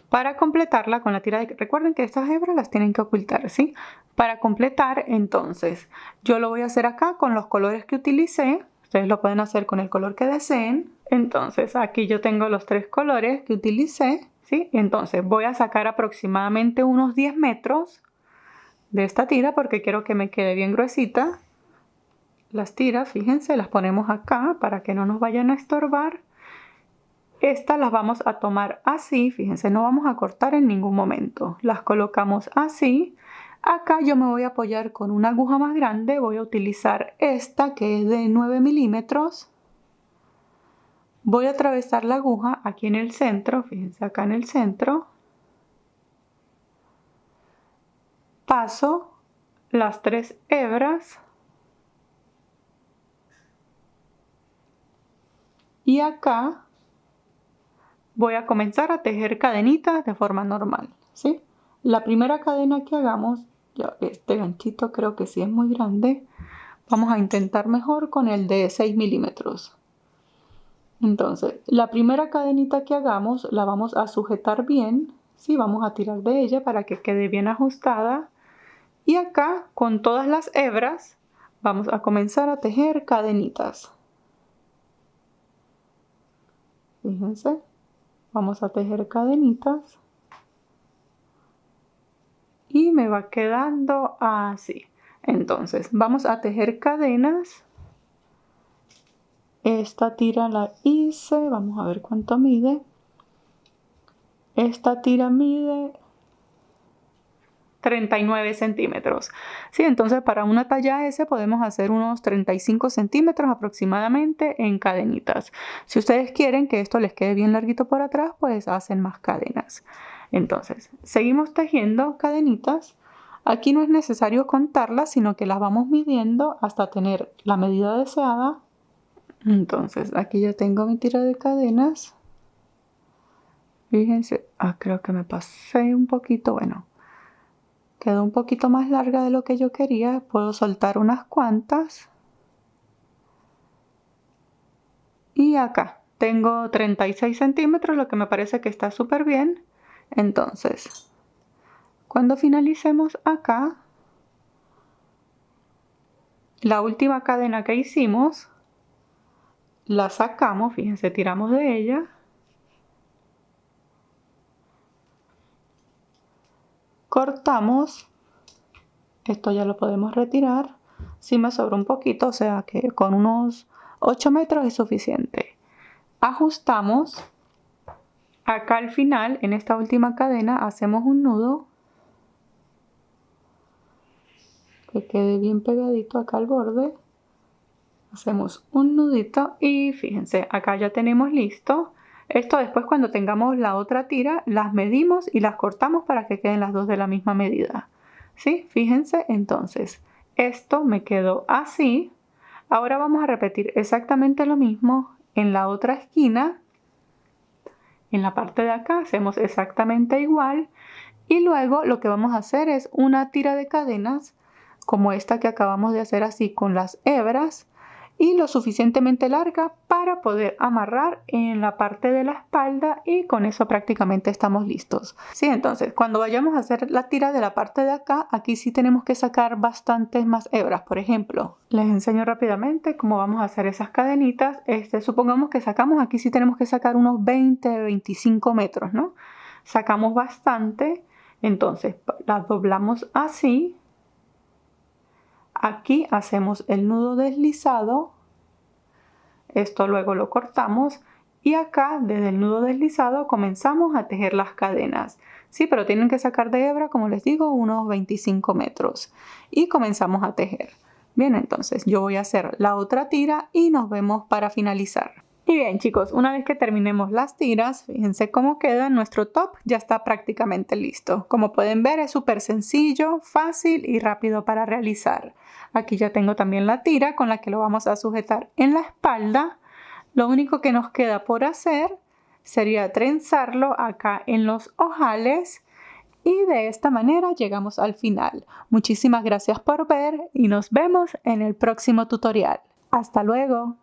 Para completarla con la tira recuerden que estas hebras las tienen que ocultar, ¿sí? Para completar, entonces, yo lo voy a hacer acá con los colores que utilicé. Ustedes lo pueden hacer con el color que deseen. Entonces, aquí yo tengo los 3 colores que utilicé, ¿sí? Entonces, voy a sacar aproximadamente unos 10 metros de esta tira porque quiero que me quede bien gruesita. Las tiras, fíjense, las ponemos acá para que no nos vayan a estorbar. Estas las vamos a tomar así, fíjense, no vamos a cortar en ningún momento. Las colocamos así. Acá yo me voy a apoyar con una aguja más grande. Voy a utilizar esta que es de 9 milímetros. Voy a atravesar la aguja aquí en el centro, fíjense acá en el centro. Paso las 3 hebras. Y acá voy a comenzar a tejer cadenitas de forma normal, ¿sí? La primera cadena que hagamos, ya este ganchito creo que sí es muy grande, vamos a intentar mejor con el de 6 milímetros. Entonces, la primera cadenita que hagamos la vamos a sujetar bien, ¿sí? Vamos a tirar de ella para que quede bien ajustada. Y acá, con todas las hebras, vamos a comenzar a tejer cadenitas. Fíjense. Vamos a tejer cadenitas y me va quedando así. Entonces vamos a tejer cadenas. Esta tira la hice, vamos a ver cuánto mide. Esta tira mide 39 centímetros. Sí, entonces para una talla S podemos hacer unos 35 centímetros aproximadamente en cadenitas. Si ustedes quieren que esto les quede bien larguito por atrás, pues hacen más cadenas. Entonces, seguimos tejiendo cadenitas. Aquí no es necesario contarlas, sino que las vamos midiendo hasta tener la medida deseada. Entonces, aquí ya tengo mi tira de cadenas. Fíjense, creo que me pasé un poquito, bueno. Quedó un poquito más larga de lo que yo quería. Puedo soltar unas cuantas. Y acá tengo 36 centímetros, lo que me parece que está súper bien. Entonces, cuando finalicemos acá, la última cadena que hicimos, la sacamos, fíjense, tiramos de ella. Cortamos. Esto ya lo podemos retirar. Si me sobra un poquito, o sea que con unos 8 metros es suficiente. Ajustamos. Acá al final, en esta última cadena, hacemos un nudo. Que quede bien pegadito acá al borde. Hacemos un nudito y fíjense, acá ya tenemos listo. Esto después cuando tengamos la otra tira, las medimos y las cortamos para que queden las dos de la misma medida. ¿Sí? Fíjense, entonces, esto me quedó así. Ahora vamos a repetir exactamente lo mismo en la otra esquina. En la parte de acá hacemos exactamente igual. Y luego lo que vamos a hacer es una tira de cadenas, como esta que acabamos de hacer así con las hebras, y lo suficientemente larga para poder amarrar en la parte de la espalda y con eso prácticamente estamos listos. Sí, entonces cuando vayamos a hacer la tira de la parte de acá, aquí sí tenemos que sacar bastantes más hebras. Por ejemplo, les enseño rápidamente cómo vamos a hacer esas cadenitas. Supongamos que sacamos, aquí sí tenemos que sacar unos 20-25 metros, ¿no? Sacamos bastante, entonces las doblamos así. Aquí hacemos el nudo deslizado, esto luego lo cortamos y acá desde el nudo deslizado comenzamos a tejer las cadenas. Sí, pero tienen que sacar de hebra, como les digo, unos 25 metros y comenzamos a tejer. Bien, entonces yo voy a hacer la otra tira y nos vemos para finalizar. Y bien chicos, una vez que terminemos las tiras, fíjense cómo queda. Nuestro top ya está prácticamente listo. Como pueden ver es súper sencillo, fácil y rápido para realizar. Aquí ya tengo también la tira con la que lo vamos a sujetar en la espalda. Lo único que nos queda por hacer sería trenzarlo acá en los ojales. Y de esta manera llegamos al final. Muchísimas gracias por ver y nos vemos en el próximo tutorial. ¡Hasta luego!